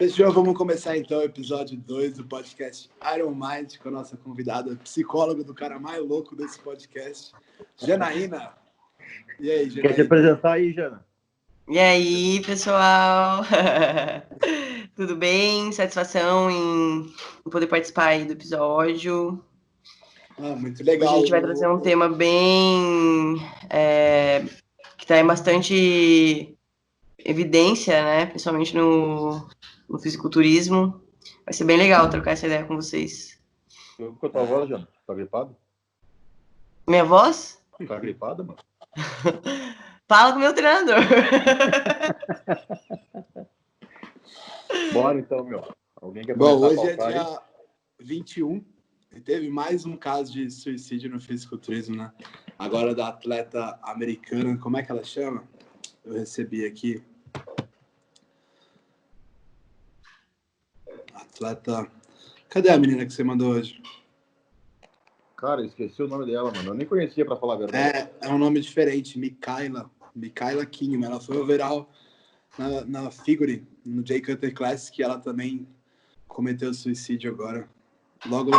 Fechou, vamos começar então o episódio 2 do podcast Iron Mind com a nossa convidada, psicóloga do cara mais louco desse podcast, Janaína. E aí, Janaína? Quer te apresentar aí, Jana? E aí, pessoal? Tudo bem? Satisfação em poder participar aí do episódio. Muito legal. Hoje a gente vai trazer um tema bem... que está em bastante evidência, né? Principalmente no fisiculturismo. Vai ser bem legal trocar essa ideia com vocês. Eu com a tua voz, Jana? Tá gripado? Minha voz? Tá gripado, mano? Fala com o meu treinador. Bora então, meu. Alguém quer Bom, começar hoje a pautar é aí? dia 21 e teve mais um caso de suicídio no fisiculturismo, né? Agora da atleta americana, como é que ela chama? Eu recebi aqui. Atleta... Cadê a menina que você mandou hoje? Cara, esqueci o nome dela, mano. Eu nem conhecia, pra falar a verdade. É um nome diferente, Mikaela Kingman. Ela foi overall na Figure, no Jay Cutler Classic, que ela também cometeu suicídio agora. Logo,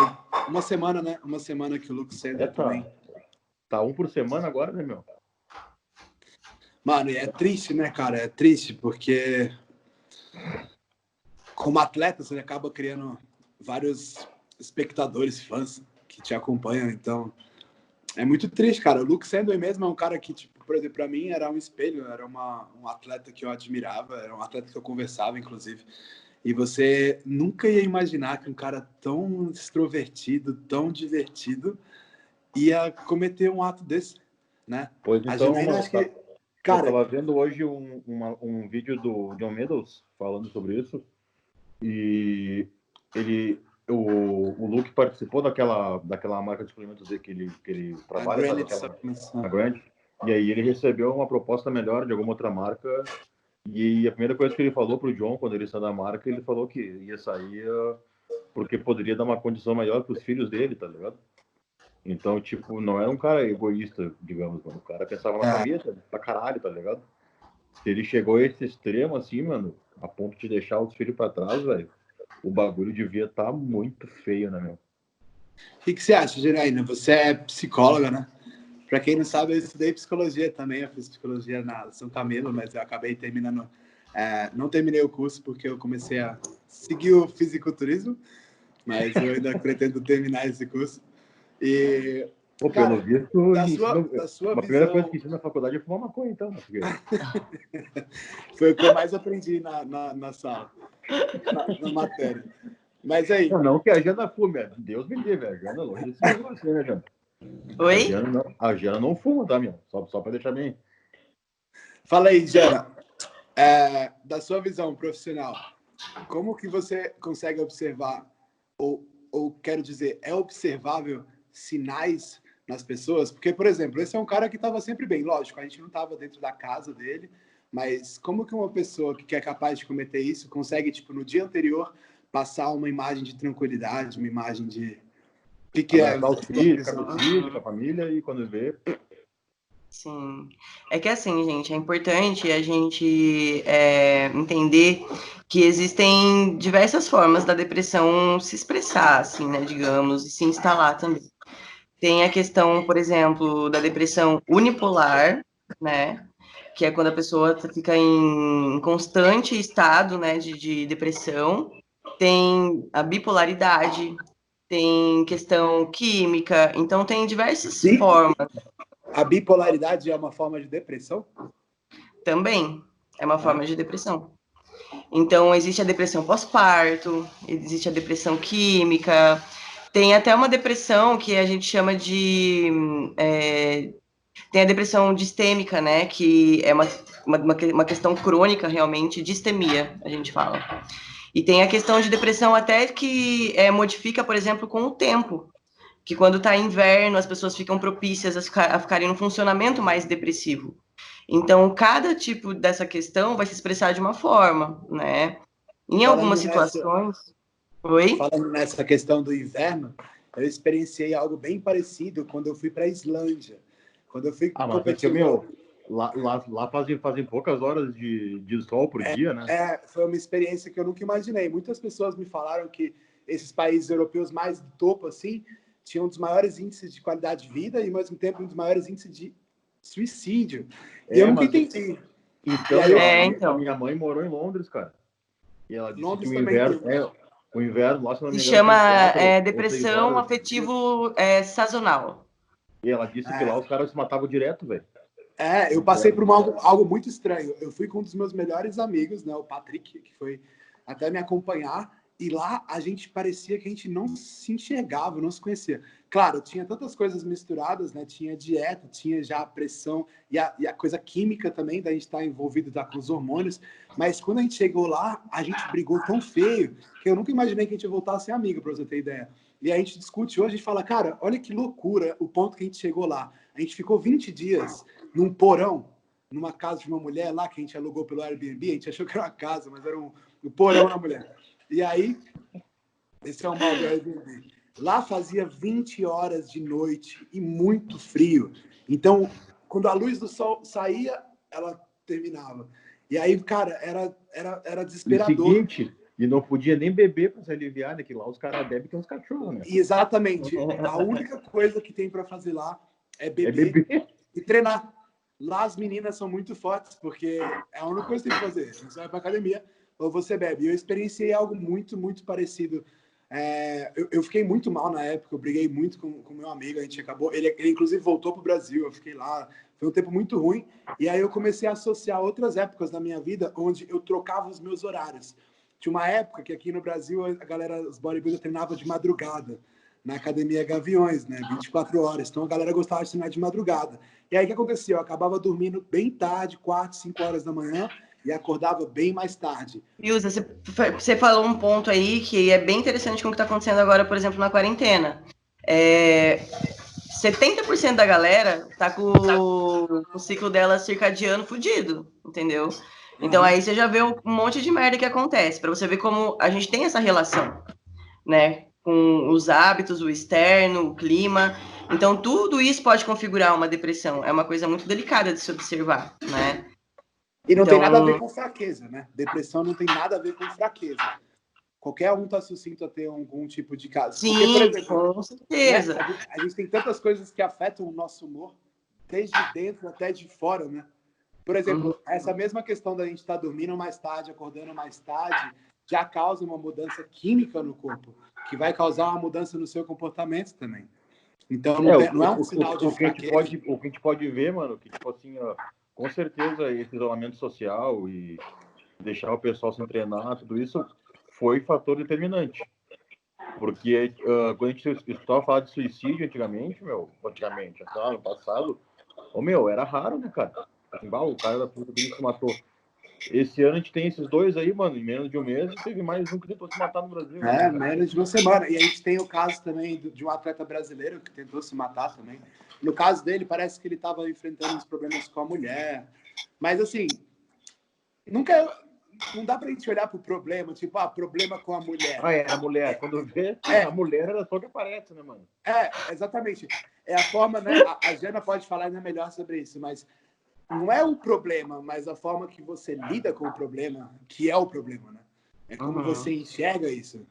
uma semana, né? Uma semana que o Luke Sandler também. Tá um por semana agora, né, meu? Mano, e é triste, né, cara? É triste porque como atleta você acaba criando vários espectadores, fãs que te acompanham, então é muito triste, cara. O Luke Sandler mesmo é um cara que, tipo, por exemplo, pra mim era um espelho, era um atleta que eu admirava, era um atleta que eu conversava, inclusive. E você nunca ia imaginar que um cara tão extrovertido, tão divertido, ia cometer um ato desse, né? Pois A então, Janaína, mano, acho que... Cara, eu tava vendo hoje um vídeo do John Meadows falando sobre isso. E o Luke participou daquela marca de suplementos que ele trabalha, sabe? A Grand. E aí ele recebeu uma proposta melhor de alguma outra marca. E a primeira coisa que ele falou pro John, quando ele saiu da marca, ele falou que ia sair porque poderia dar uma condição melhor pros filhos dele, tá ligado? Então, tipo, não era um cara egoísta, digamos, mano. O cara pensava na família pra caralho, tá ligado? Se ele chegou a esse extremo, assim, mano, a ponto de deixar os filhos pra trás, velho, o bagulho devia estar muito feio, né, meu? O que você acha, Janaína? Você é psicóloga, né? Pra quem não sabe, eu estudei psicologia também. Eu fiz psicologia na São Camilo, mas eu acabei terminando... não terminei o curso porque eu comecei a seguir o fisiculturismo, mas eu ainda pretendo terminar esse curso. E... Pô, pelo visto, da sua a primeira visão... coisa que ensina na faculdade é fumar maconha, então, né? Porque... Foi o que eu mais aprendi na sala, na matéria. Mas aí... Não que a Jana fume, Deus me livre, a Jana longe desse negócio, né, Jana? Oi? A Jana não fuma, tá, meu? Só pra deixar bem. Fala aí, Jana. Da sua visão profissional, como que você consegue observar, ou quero dizer, é observável sinais nas pessoas? Porque, por exemplo, esse é um cara que estava sempre bem, lógico, a gente não estava dentro da casa dele, mas como que uma pessoa que é capaz de cometer isso consegue, tipo, no dia anterior, passar uma imagem de tranquilidade, uma imagem de... O que é? Abraçar os filhos, ficar com os filhos, com a família, e quando vê... Sim. É que assim, gente, é importante a gente entender que existem diversas formas da depressão se expressar, assim, né, digamos, e se instalar também. Tem a questão, por exemplo, da depressão unipolar, né, que é quando a pessoa fica em constante estado, né, de depressão. Tem a bipolaridade, tem questão química, então tem diversas formas. A bipolaridade é uma forma de depressão? Também é uma forma de depressão. Então, existe a depressão pós-parto, existe a depressão química, tem até uma depressão que a gente chama de... tem a depressão distêmica, né? Que é uma questão crônica, realmente, distemia, a gente fala. E tem a questão de depressão até que modifica, por exemplo, com o tempo. Que quando está inverno, as pessoas ficam propícias a ficarem num funcionamento mais depressivo. Então, cada tipo dessa questão vai se expressar de uma forma, né? Em algumas situações... Oi? Falando nessa questão do inverno, eu experienciei algo bem parecido quando eu fui para a Islândia. Quando eu fui competir... Lá fazem poucas horas de sol por dia, né? Foi uma experiência que eu nunca imaginei. Muitas pessoas me falaram que esses países europeus mais do topo, assim, tinham um dos maiores índices de qualidade de vida e, ao mesmo tempo, um dos maiores índices de suicídio. E eu nunca entendi. Então, a minha mãe morou em Londres, cara. E ela disse Londres que o inverno lá, se não me Se engano, chama tem depressão afetivo sazonal. E ela disse que lá os caras se matavam direto, velho. Eu passei por algo muito estranho. Eu fui com um dos meus melhores amigos, né, o Patrick, que foi até me acompanhar, e lá a gente parecia que a gente não se enxergava, não se conhecia. Claro, tinha tantas coisas misturadas, né? Tinha dieta, tinha já a pressão e a coisa química também, da gente estar envolvido com os hormônios, mas quando a gente chegou lá, a gente brigou tão feio que eu nunca imaginei que a gente ia voltar a ser amigo, para você ter ideia. E a gente discute hoje, a gente fala, cara, olha que loucura o ponto que a gente chegou lá. A gente ficou 20 dias num porão, numa casa de uma mulher lá, que a gente alugou pelo Airbnb, a gente achou que era uma casa, mas era um porão da mulher. E aí, esse é o mal do Airbnb. Lá fazia 20 horas de noite e muito frio. Então, quando a luz do sol saía, ela terminava. E aí, cara, era desesperador. O seguinte, e não podia nem beber para se aliviar, né? Que lá os caras bebem que uns cachorros, né? Exatamente. A única coisa que tem para fazer lá é beber e treinar. Lá as meninas são muito fortes, porque é a única coisa que tem que fazer. Você vai para academia ou você bebe. E eu experienciei algo muito, muito parecido. Eu fiquei muito mal na época, eu briguei muito com meu amigo, a gente acabou... Ele inclusive voltou para o Brasil, eu fiquei lá. Foi um tempo muito ruim. E aí eu comecei a associar outras épocas da minha vida onde eu trocava os meus horários. Tinha uma época que aqui no Brasil a galera, os bodybuilders, treinava de madrugada na Academia Gaviões, né? 24 horas. Então a galera gostava de treinar de madrugada. E aí o que acontecia? Eu acabava dormindo bem tarde, 4, 5 horas da manhã, e acordava bem mais tarde. Ilza, você falou um ponto aí que é bem interessante com o que está acontecendo agora, por exemplo, na quarentena. 70% da galera tá com o ciclo dela circadiano fudido, entendeu? Então aí você já vê um monte de merda que acontece, para você ver como a gente tem essa relação, né? Com os hábitos, o externo, o clima. Então tudo isso pode configurar uma depressão. É uma coisa muito delicada de se observar, né? E não tem nada a ver com fraqueza, né? Depressão não tem nada a ver com fraqueza. Qualquer um está sucinto a ter algum tipo de caso. Sim, porque, por exemplo, com certeza. Né, a gente tem tantas coisas que afetam o nosso humor, desde dentro até de fora, né? Por exemplo, essa mesma questão da gente estar dormindo mais tarde, acordando mais tarde, já causa uma mudança química no corpo, que vai causar uma mudança no seu comportamento também. Então, não é um sinal de fraqueza. O que a gente pode ver, mano, que, tipo assim, ó, com certeza esse isolamento social e deixar o pessoal se treinar, tudo isso foi fator determinante. Porque quando a gente estava falando de suicídio antigamente, no passado, era raro, né, cara? Assim, o cara da puta que se matou. Esse ano a gente tem esses dois aí, mano, em menos de um mês, teve mais um que tentou se matar no Brasil. Menos de uma semana. E a gente tem o caso também de um atleta brasileiro que tentou se matar também. No caso dele, parece que ele estava enfrentando uns problemas com a mulher. Mas, assim, não dá pra gente olhar pro problema, tipo, problema com a mulher. A mulher. Quando vê, a mulher era só que aparece, né, mano? Exatamente. É a forma, né? A Jana pode falar ainda melhor sobre isso, mas não é o problema, mas a forma que você lida com o problema, que é o problema, né? É como você enxerga isso.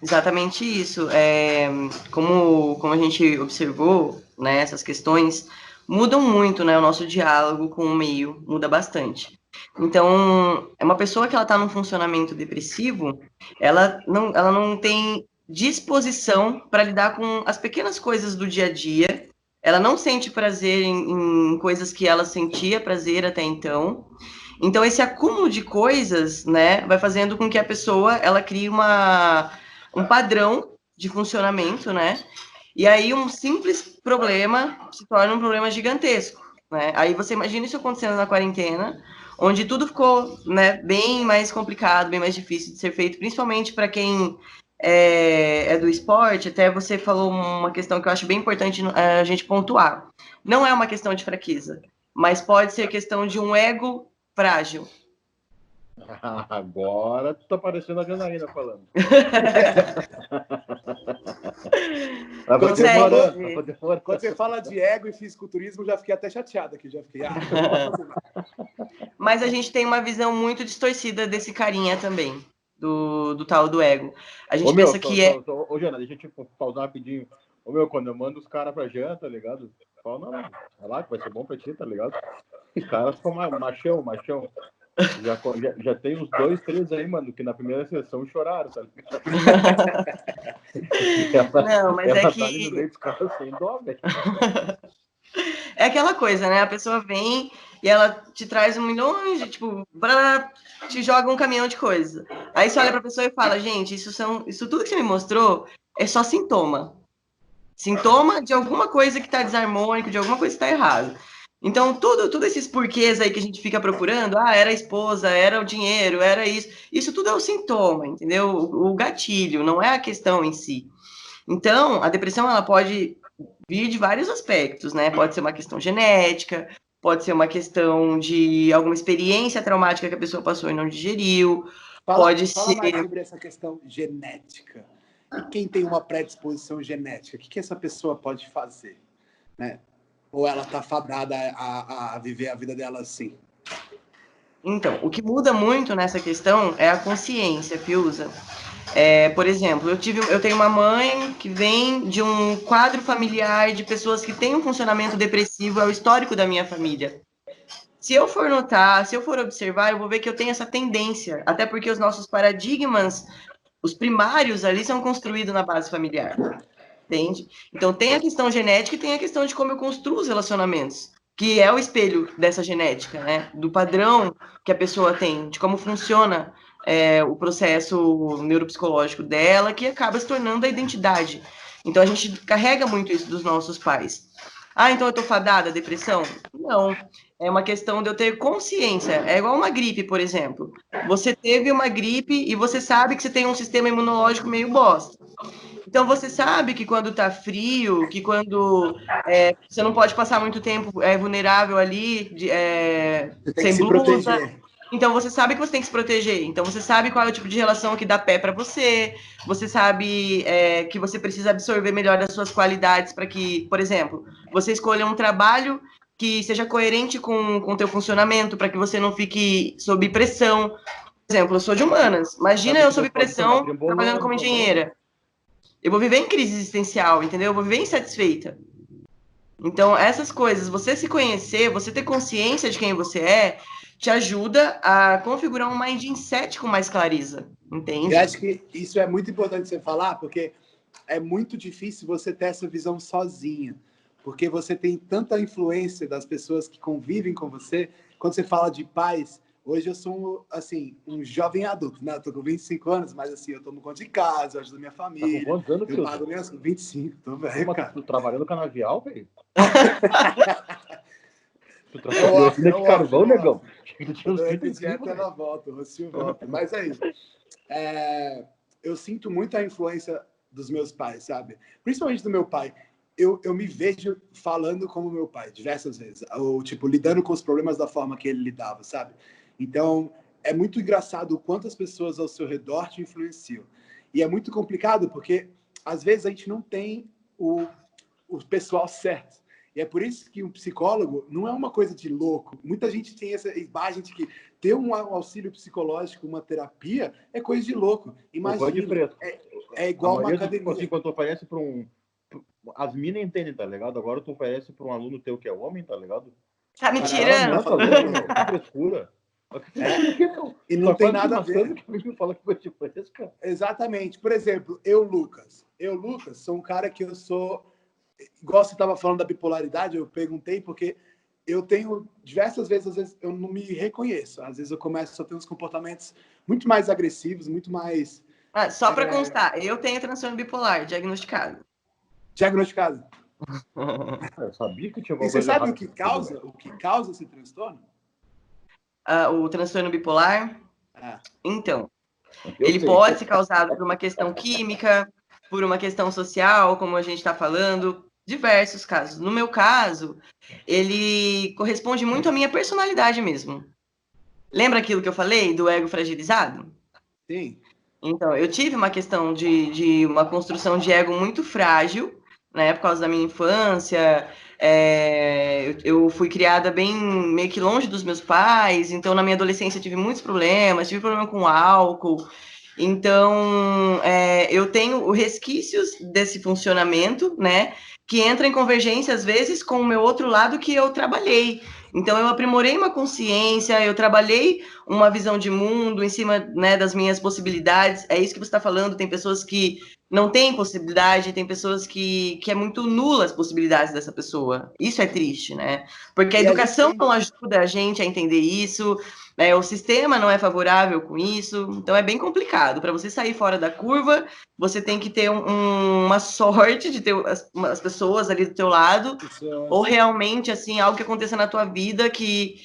Exatamente isso. Como a gente observou, né, essas questões mudam muito, né? O nosso diálogo com o meio muda bastante. Então, é uma pessoa que ela está num funcionamento depressivo, ela não tem disposição para lidar com as pequenas coisas do dia a dia. Ela não sente prazer em coisas que ela sentia prazer até então. Então, esse acúmulo de coisas, né, vai fazendo com que a pessoa ela crie um padrão de funcionamento, né? E aí um simples problema se torna um problema gigantesco, né? Aí você imagina isso acontecendo na quarentena, onde tudo ficou, né, bem mais complicado, bem mais difícil de ser feito, principalmente para quem é do esporte. Até você falou uma questão que eu acho bem importante a gente pontuar. Não é uma questão de fraqueza, mas pode ser questão de um ego frágil. Agora tu tá parecendo a Janaína falando. Quando você, Consegue falou, ver. quando você fala de ego e fisiculturismo, eu já fiquei até chateado aqui. Já fiquei, eu não vou fazer mais. Mas a gente tem uma visão muito distorcida desse carinha também, do tal do ego. A Ô, gente meu, pensa que é. ô, Jana, deixa eu te pausar rapidinho. Ô, meu, quando eu mando os caras pra janta, tá ligado? Fala, não, vai lá que vai ser bom pra ti, tá ligado? Os caras ficam machão. Já tem uns 2, 3 aí, mano, que na primeira sessão choraram, tá ligado? Não, mas é ela tá ali no que meio dos caras sem dó, velho. é aquela coisa, né? A pessoa vem e ela te traz milhões de, tipo, te joga um caminhão de coisa. Aí você olha pra pessoa e fala, gente, isso tudo que você me mostrou é só sintoma. Sintoma de alguma coisa que tá desarmônico, de alguma coisa que tá errado. Então, tudo esses porquês aí que a gente fica procurando, era a esposa, era o dinheiro, era isso tudo é o sintoma, entendeu? O gatilho, não é a questão em si. Então, a depressão, ela pode vir de vários aspectos, né? Pode ser uma questão genética, pode ser uma questão de alguma experiência traumática que a pessoa passou e não digeriu, pode Fala ser... mais sobre essa questão genética. E quem tem uma predisposição genética, o que essa pessoa pode fazer? Né? Ou ela está fadada a viver a vida dela assim? Então, o que muda muito nessa questão é a consciência, Fiuza. Por exemplo, eu tenho uma mãe que vem de um quadro familiar de pessoas que têm um funcionamento depressivo, é o histórico da minha família. Se eu for notar, se eu for observar, eu vou ver que eu tenho essa tendência, até porque os nossos paradigmas, os primários ali, são construídos na base familiar, entende? Então tem a questão genética e tem a questão de como eu construo os relacionamentos, que é o espelho dessa genética, né? Do padrão que a pessoa tem, de como funciona o processo neuropsicológico dela, que acaba se tornando a identidade. Então a gente carrega muito isso dos nossos pais. Então eu tô fadada à depressão? Não. É uma questão de eu ter consciência. É igual uma gripe, por exemplo. Você teve uma gripe e você sabe que você tem um sistema imunológico meio bosta. Então você sabe que quando tá frio, que quando você não pode passar muito tempo vulnerável ali, Você tem que sem se blusa. proteger. Então você sabe que você tem que se proteger. Então você sabe qual é o tipo de relação que dá pé para você. Você sabe que você precisa absorver melhor as suas qualidades para que, por exemplo, você escolha um trabalho que seja coerente com o teu funcionamento, para que você não fique sob pressão. Por exemplo, eu sou de humanas. Imagina Sabe eu que sob pode tomar pressão trabalhando trembolona como também, né? engenheira. Eu vou viver em crise existencial, entendeu? Eu vou viver insatisfeita. Então, essas coisas, você se conhecer, você ter consciência de quem você é, te ajuda a configurar um mindset com mais clareza, entende? Eu acho que isso é muito importante você falar, porque é muito difícil você ter essa visão sozinha, porque você tem tanta influência das pessoas que convivem com você. Quando você fala de pais, hoje eu sou assim, um jovem adulto, né? Eu tô com 25 anos, mas assim, eu tomo conta de casa, eu ajudo minha Tá com família, quantos anos, eu Filtro? pago minhas 25, tô velho, cara. Tu trabalhando no canavial, velho? Tu É o trabalhou off, ainda é que o off, é carvão, o off. negão. Tu tinha Quando uns eu 35, repetir, até velho. ela volta, o rostinho volta. Mas é isso. Eu sinto muito a influência dos meus pais, sabe? Principalmente do meu pai. Eu me vejo falando como meu pai, diversas vezes. Ou, tipo, lidando com os problemas da forma que ele lidava, sabe? Então, é muito engraçado o quanto as pessoas ao seu redor te influenciam. E é muito complicado, porque, às vezes, a gente não tem o pessoal certo. E é por isso que um psicólogo não é uma coisa de louco. Muita gente tem essa imagem de que ter um auxílio psicológico, uma terapia, é coisa de louco. Ou vai de Imagina, fresco. é A igual uma maioria, tipo assim, academia. quando tu oferece pra um... As minas entendem, tá ligado? Agora tu oferece pra um aluno teu que é homem, tá ligado? Tá me O cara, tirando? não, tá louco, meu. Que frescura. Que frescura o quê, meu? E não Só tem quase te nada a matando ver. que me fala que foi de fresca. Exatamente. Por exemplo, eu, Lucas, sou um cara que eu sou... Igual você estava falando da bipolaridade, eu perguntei porque eu tenho diversas vezes, às vezes eu não me reconheço. Às vezes eu começo a ter uns comportamentos muito mais agressivos, muito mais Só para constar, eu tenho transtorno bipolar diagnosticado. diagnosticados. Eu sabia que tinha E alguma você coisa sabe errada. o que causa esse transtorno? O transtorno bipolar, Ah, então, Eu ele sei. pode ser causado por uma questão química, por uma questão social, como a gente está falando, diversos casos. No meu caso, ele corresponde muito à minha personalidade mesmo. Lembra aquilo que eu falei do ego fragilizado? Sim. Então, eu tive uma questão de uma construção de ego muito frágil, né, por causa da minha infância. Eu fui criada bem meio que longe dos meus pais, então na minha adolescência eu tive muitos problemas, tive problema com álcool. Então, eu tenho resquícios desse funcionamento, né, que entra em convergência às vezes com o meu outro lado que eu trabalhei. Então, eu aprimorei uma consciência, eu trabalhei uma visão de mundo em cima, né, das minhas possibilidades. É isso que você está falando. Tem pessoas que não têm possibilidade, tem pessoas que é muito nula as possibilidades dessa pessoa. Isso é triste, né? Porque a educação não ajuda a gente a entender isso, o sistema não é favorável com isso, então é bem complicado. Para você sair fora da curva, você tem que ter uma sorte de ter as pessoas ali do teu lado, ou realmente, assim, algo que aconteça na tua vida que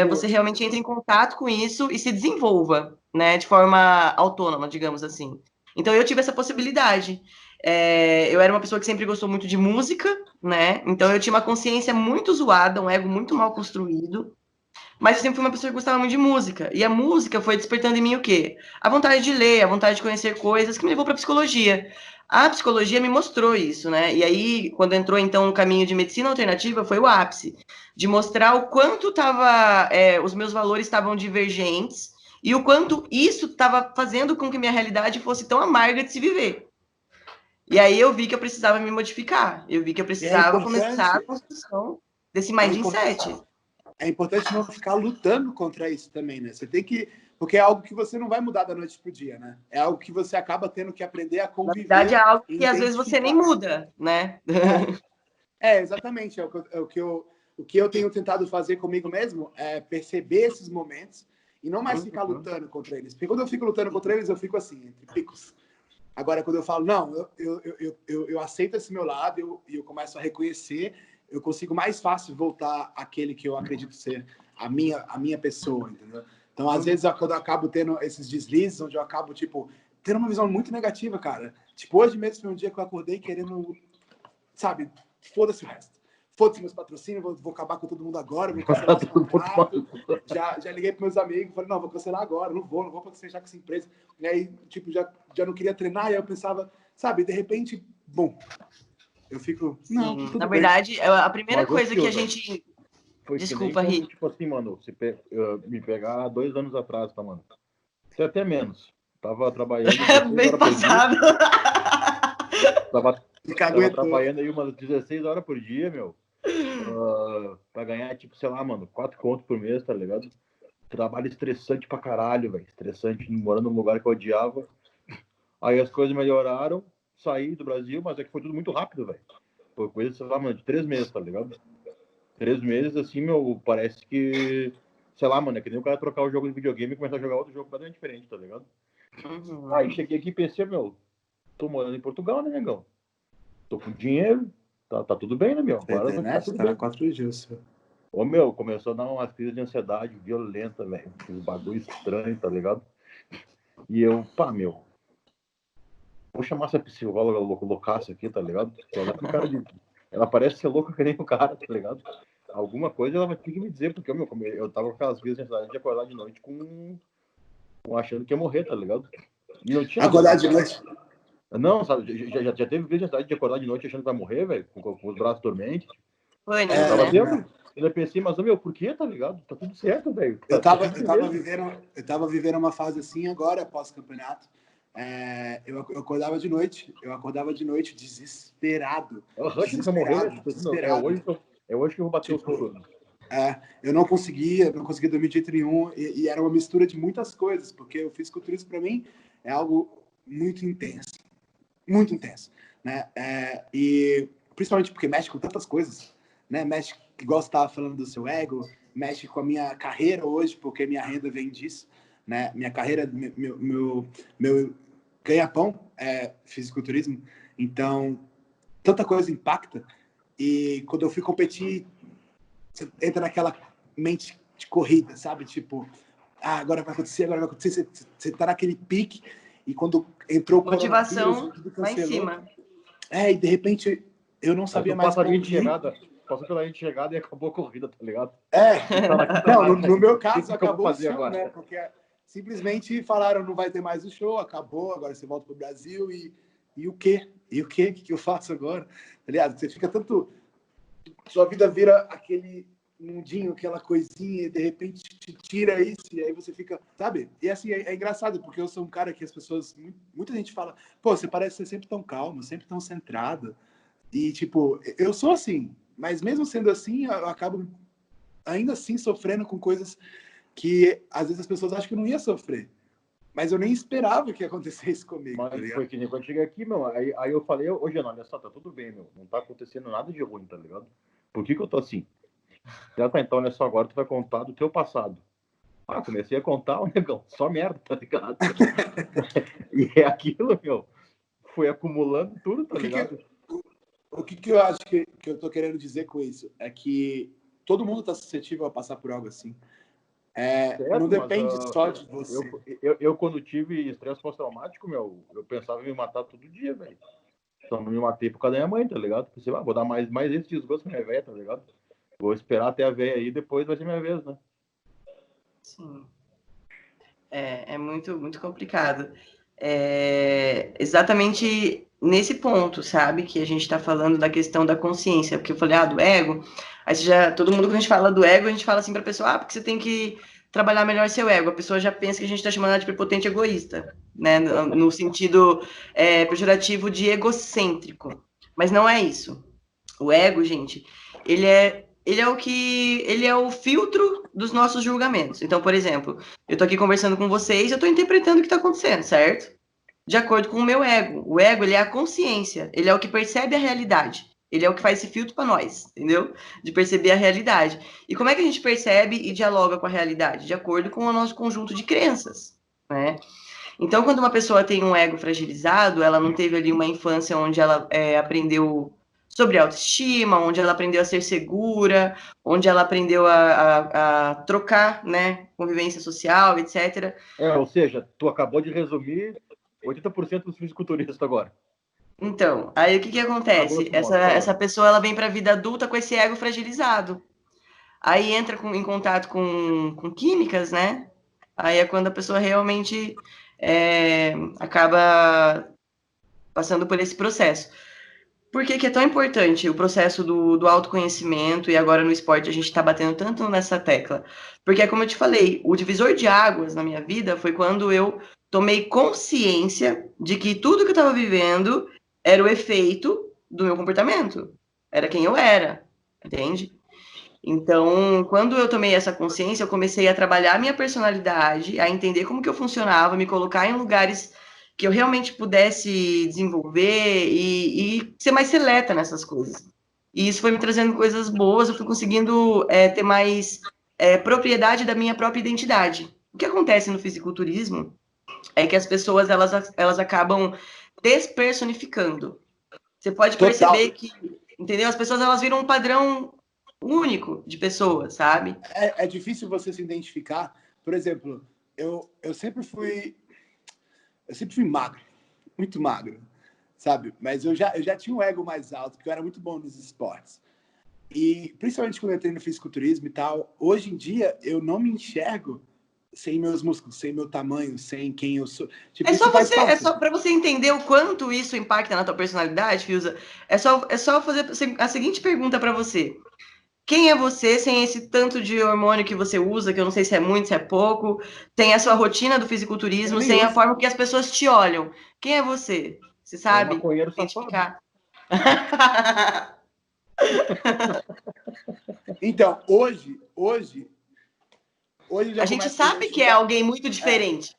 você realmente entre em contato com isso e se desenvolva, né, de forma autônoma, digamos assim. Então, eu tive essa possibilidade. Eu era uma pessoa que sempre gostou muito de música, né, então eu tinha uma consciência muito zoada, um ego muito mal construído, mas eu sempre fui uma pessoa que gostava muito de música. E a música foi despertando em mim o quê? A vontade de ler, a vontade de conhecer coisas, que me levou para a psicologia. A psicologia me mostrou isso, né? E aí, quando entrou, então, no caminho de medicina alternativa, foi o ápice. De mostrar o quanto os meus valores estavam divergentes e o quanto isso estava fazendo com que minha realidade fosse tão amarga de se viver. E aí eu vi que eu precisava me modificar. Eu vi que eu precisava começar a construção desse mindset. É importante não ficar lutando contra isso também, né? Você tem que... Porque é algo que você não vai mudar da noite pro dia, né? É algo que você acaba tendo que aprender a conviver. Na verdade, é algo que às vezes você nem muda, né? Exatamente. O que eu tenho tentado fazer comigo mesmo é perceber esses momentos e não mais ficar lutando contra eles. Porque quando eu fico lutando contra eles, eu fico assim, entre picos. Agora, quando eu falo, não, eu aceito esse meu lado e eu começo a reconhecer, eu consigo mais fácil voltar àquele que eu acredito ser a minha pessoa, entendeu? Então, às vezes, quando eu acabo tendo esses deslizes, onde eu acabo, tipo, tendo uma visão muito negativa, cara. Tipo, hoje mesmo foi um dia que eu acordei querendo, sabe, foda-se o resto. Foda-se meus patrocínios, vou acabar com todo mundo agora, vou cancelar os contratos. Já liguei para meus amigos, falei, não, vou cancelar agora, não vou fechar com essa empresa. E aí, tipo, já não queria treinar, e aí eu pensava, sabe, de repente, bom, eu fico, não, tudo na bem. verdade, a primeira coisa que a gente... Foi Desculpa, que nem Ri. quando, tipo assim, mano, me pegar 2 anos atrás, tá, mano? Isso é até menos. Tava trabalhando 16 Mês horas por dia. passado. Tava trabalhando aí umas 16 horas por dia, meu. Pra ganhar, tipo, sei lá, mano, 4 contos por mês, tá ligado? Trabalho estressante pra caralho, velho. Estressante, morando num lugar que eu odiava. Aí as coisas melhoraram, saí do Brasil, mas é que foi tudo muito rápido, velho. Foi coisa, sei lá, mano, de 3 meses, tá ligado? 3 meses, assim, meu, parece que... Sei lá, mano, é que nem o cara trocar o jogo de videogame e começar a jogar outro jogo completamente diferente, tá ligado? Aí cheguei aqui e pensei, meu, tô morando em Portugal, né, negão? Tô com dinheiro, tá tudo bem, né, meu? Agora vai ficar tudo bem. 4 dias. Ô, meu, começou a dar uma crise de ansiedade violenta, velho. Um bagulho estranho, tá ligado? E eu, pá, meu, vou chamar essa psicóloga loucaça aqui, tá ligado? Ela parece ser louca que nem o cara, tá ligado? Alguma coisa ela vai ter que me dizer, porque eu tava com aquelas crises de ansiedade de acordar de noite com achando que ia morrer, tá ligado? E não tinha acordar de noite? Não, sabe, já teve crise de ansiedade de acordar de noite achando que vai morrer, velho, com os braços dormentes. Foi, né? Eu tava tendo. Ainda pensei, mas, meu, por que, tá ligado? Tá tudo certo, velho. Eu tava vivendo uma fase assim agora, pós-campeonato. Eu acordava de noite desesperado. É hoje que eu vou bater os turnos. Eu não conseguia dormir de jeito nenhum, e era uma mistura de muitas coisas, porque o fisiculturismo para mim é algo muito intenso, né? E principalmente porque mexe com tantas coisas, né? Mexe, igual você estava falando do seu ego, mexe com a minha carreira hoje, porque minha renda vem disso, né? Minha carreira, meu ganha-pão é fisiculturismo, então tanta coisa impacta. E quando eu fui competir, você entra naquela mente de corrida, sabe? Tipo, agora vai acontecer. Você tá naquele pique, e quando entrou o motivação lá em cima. E de repente eu não sabia mais passarinho de chegada. passou pela gente chegada e acabou a corrida, tá ligado? Não, no meu caso que eu vou acabou o fazer show, agora? né? Porque simplesmente falaram não vai ter mais o show, acabou, agora você volta pro Brasil e o quê? E o quê? O que eu faço agora? Tá ligado? Você fica tanto... Sua vida vira aquele mundinho, aquela coisinha, e de repente te tira isso, e aí você fica, sabe? E assim, é engraçado, porque eu sou um cara que as pessoas, muita gente fala, pô, você parece ser sempre tão calmo, sempre tão centrado. E, tipo, eu sou assim, mas mesmo sendo assim, eu acabo ainda assim sofrendo com coisas que às vezes as pessoas acham que eu não ia sofrer. Mas eu nem esperava que acontecesse comigo, tá Mas ligado? foi que nem quando eu cheguei aqui, meu. Aí eu falei, ô, Jean, olha só, tá tudo bem, meu. Não tá acontecendo nada de ruim, tá ligado? Por que eu tô assim? Já tá, então, olha só, agora tu vai contar do teu passado. Ah, comecei a contar, negão, só merda, tá ligado? E é aquilo, meu. Foi acumulando tudo, tá ligado? O que eu acho que eu tô querendo dizer com isso é que todo mundo tá suscetível a passar por algo assim. Não Certo, mas depende só de você. eu quando tive estresse pós-traumático, meu, eu pensava em me matar todo dia, velho. Só não me matei por causa da minha mãe, tá ligado? Pensei, vou dar mais esse desgosto pra minha velha, tá ligado? Vou esperar até a velha aí, depois vai ser minha vez, né? Sim. É muito, muito complicado. É exatamente nesse ponto, sabe? Que a gente está falando da questão da consciência. Porque eu falei, do ego. Aí todo mundo, quando a gente fala do ego, a gente fala assim para a pessoa, porque você tem que trabalhar melhor seu ego. A pessoa já pensa que a gente está chamando ela de prepotente egoísta, né? No sentido pejorativo de egocêntrico. Mas não é isso. O ego, gente, ele é o filtro dos nossos julgamentos. Então, por exemplo, eu tô aqui conversando com vocês, eu tô interpretando o que tá acontecendo, certo? De acordo com o meu ego. O ego, ele é a consciência, ele é o que percebe a realidade. Ele é o que faz esse filtro para nós, entendeu? De perceber a realidade. E como é que a gente percebe e dialoga com a realidade? De acordo com o nosso conjunto de crenças, né? Então, quando uma pessoa tem um ego fragilizado, ela não teve ali uma infância onde ela aprendeu sobre autoestima, onde ela aprendeu a ser segura, onde ela aprendeu a trocar, né, convivência social, etc. Ou seja, tu acabou de resumir 80% dos fisiculturistas agora. Então, aí o que acontece? Essa pessoa ela vem para a vida adulta com esse ego fragilizado. Aí entra em contato com químicas, né? Aí é quando a pessoa realmente acaba passando por esse processo. Por que é tão importante o processo do autoconhecimento e agora no esporte a gente está batendo tanto nessa tecla? Porque, como eu te falei, o divisor de águas na minha vida foi quando eu tomei consciência de que tudo que eu estava vivendo era o efeito do meu comportamento. Era quem eu era, entende? Então, quando eu tomei essa consciência, eu comecei a trabalhar a minha personalidade, a entender como que eu funcionava, me colocar em lugares que eu realmente pudesse desenvolver e ser mais seleta nessas coisas. E isso foi me trazendo coisas boas, eu fui conseguindo ter mais propriedade da minha própria identidade. O que acontece no fisiculturismo é que as pessoas elas acabam despersonificando. Você pode perceber que, entendeu? As pessoas elas viram um padrão único de pessoas, sabe? É difícil você se identificar. Por exemplo, eu sempre fui magro, muito magro, sabe? Mas eu já tinha um ego mais alto, porque eu era muito bom nos esportes. E principalmente quando eu entrei no fisiculturismo e tal, hoje em dia eu não me enxergo sem meus músculos, sem meu tamanho, sem quem eu sou. Tipo, é só para você entender o quanto isso impacta na tua personalidade, Fiuza. É só fazer a seguinte pergunta para você. Quem é você sem esse tanto de hormônio que você usa, que eu não sei se é muito, se é pouco, sem a sua rotina do fisiculturismo, sem a forma que as pessoas te olham? Quem é você? Você sabe? É um maconheiro identificar? Então, hoje já a gente sabe que é alguém muito diferente.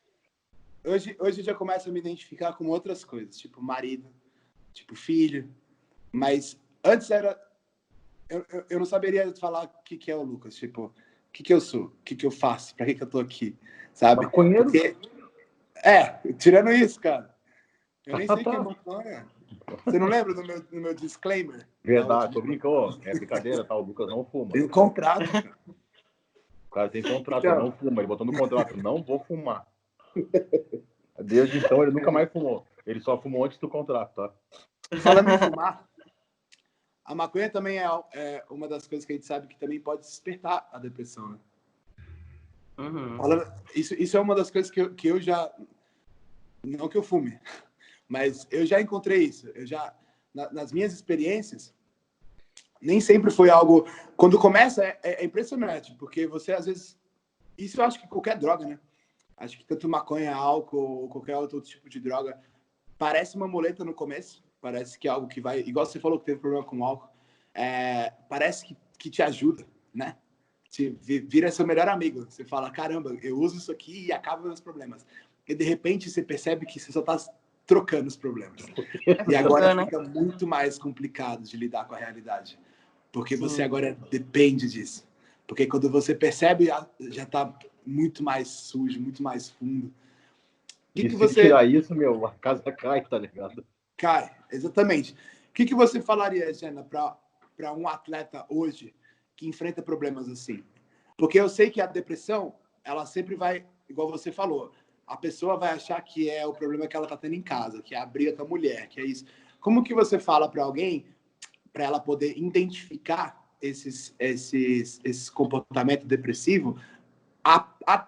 Hoje eu já começo a me identificar com outras coisas, tipo marido, tipo filho. Mas antes era... Eu não saberia falar o que é o Lucas. Tipo, o que eu sou? O que eu faço? Pra que eu tô aqui? Sabe? Porque... tirando isso, cara. Eu nem sei o que é maconha. Você não lembra do meu disclaimer? Verdade, tô brincando. É brincadeira, tá? O Lucas não fuma. Tem um contrato. O cara tem contrato, ele não fuma. Ele botou no contrato, não vou fumar. Desde então, ele nunca mais fumou. Ele só fumou antes do contrato, tá? Falando em fumar, a maconha também é uma das coisas que a gente sabe que também pode despertar a depressão, né? Uhum. Isso é uma das coisas que eu já... Não que eu fume, mas eu já encontrei isso. Nas minhas experiências, nem sempre foi algo... Quando começa, é impressionante, porque você, às vezes... Isso eu acho que qualquer droga, né? Acho que tanto maconha, álcool, ou qualquer outro tipo de droga, parece uma muleta no começo, parece que é algo que vai... Igual você falou que teve problema com álcool, parece que te ajuda, né? Vira seu melhor amigo. Você fala, caramba, eu uso isso aqui e acaba meus problemas. E de repente você percebe que você só está trocando os problemas. E agora fica muito mais complicado de lidar com a realidade. Porque você agora depende disso. Porque quando você percebe, já está muito mais sujo, muito mais fundo. Se tirar isso, a casa cai, tá ligado? Cai, exatamente. O que você falaria, Jenna, para um atleta hoje que enfrenta problemas assim? Porque eu sei que a depressão, ela sempre vai, igual você falou, a pessoa vai achar que é o problema que ela está tendo em casa, que é a briga com a mulher, que é isso. Como que você fala para alguém, para ela poder identificar esses comportamentos depressivos a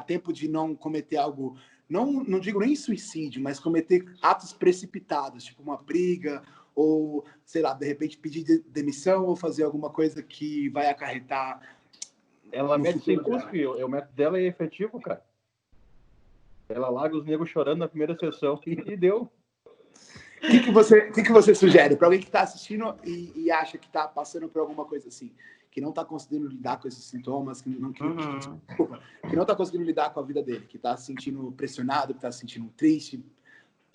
tempo de não cometer algo, não digo nem suicídio, mas cometer atos precipitados, tipo uma briga, ou, sei lá, de repente pedir demissão ou fazer alguma coisa que vai acarretar... Ela mete sem custo, o método dela é efetivo, cara. Ela larga os negros chorando na primeira sessão e deu. O que você sugere para alguém que está assistindo e acha que está passando por alguma coisa assim, que não está conseguindo lidar com esses sintomas, que não está conseguindo lidar com a vida dele, que está se sentindo pressionado, que está se sentindo triste?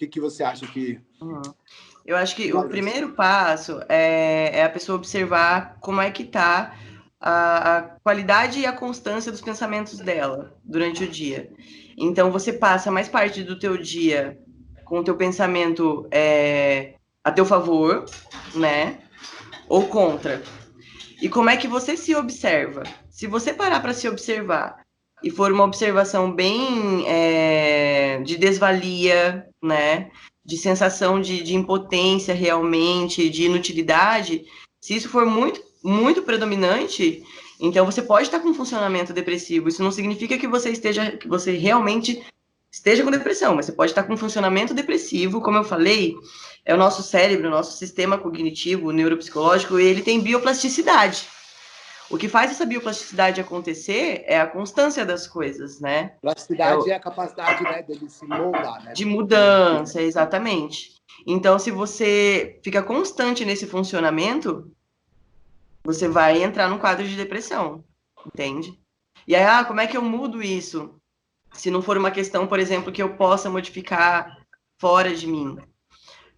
O que você acha que... Eu acho que o primeiro passo é a pessoa observar como é que está a qualidade e a constância dos pensamentos dela durante o dia. Então, você passa mais parte do teu dia com o teu pensamento a teu favor, né? Ou contra. E como é que você se observa? Se você parar para se observar e for uma observação bem de desvalia, né? De sensação de impotência realmente, de inutilidade, se isso for muito, muito predominante, então você pode estar com um funcionamento depressivo. Isso não significa que você realmente esteja com depressão, mas você pode estar com um funcionamento depressivo, como eu falei, é o nosso cérebro, o nosso sistema cognitivo, neuropsicológico, ele tem bioplasticidade. O que faz essa bioplasticidade acontecer é a constância das coisas, né? Plasticidade é a capacidade, né, dele se moldar, né? De mudança, exatamente. Então, se você fica constante nesse funcionamento, você vai entrar num quadro de depressão, entende? E aí, como é que eu mudo isso? Se não for uma questão, por exemplo, que eu possa modificar fora de mim.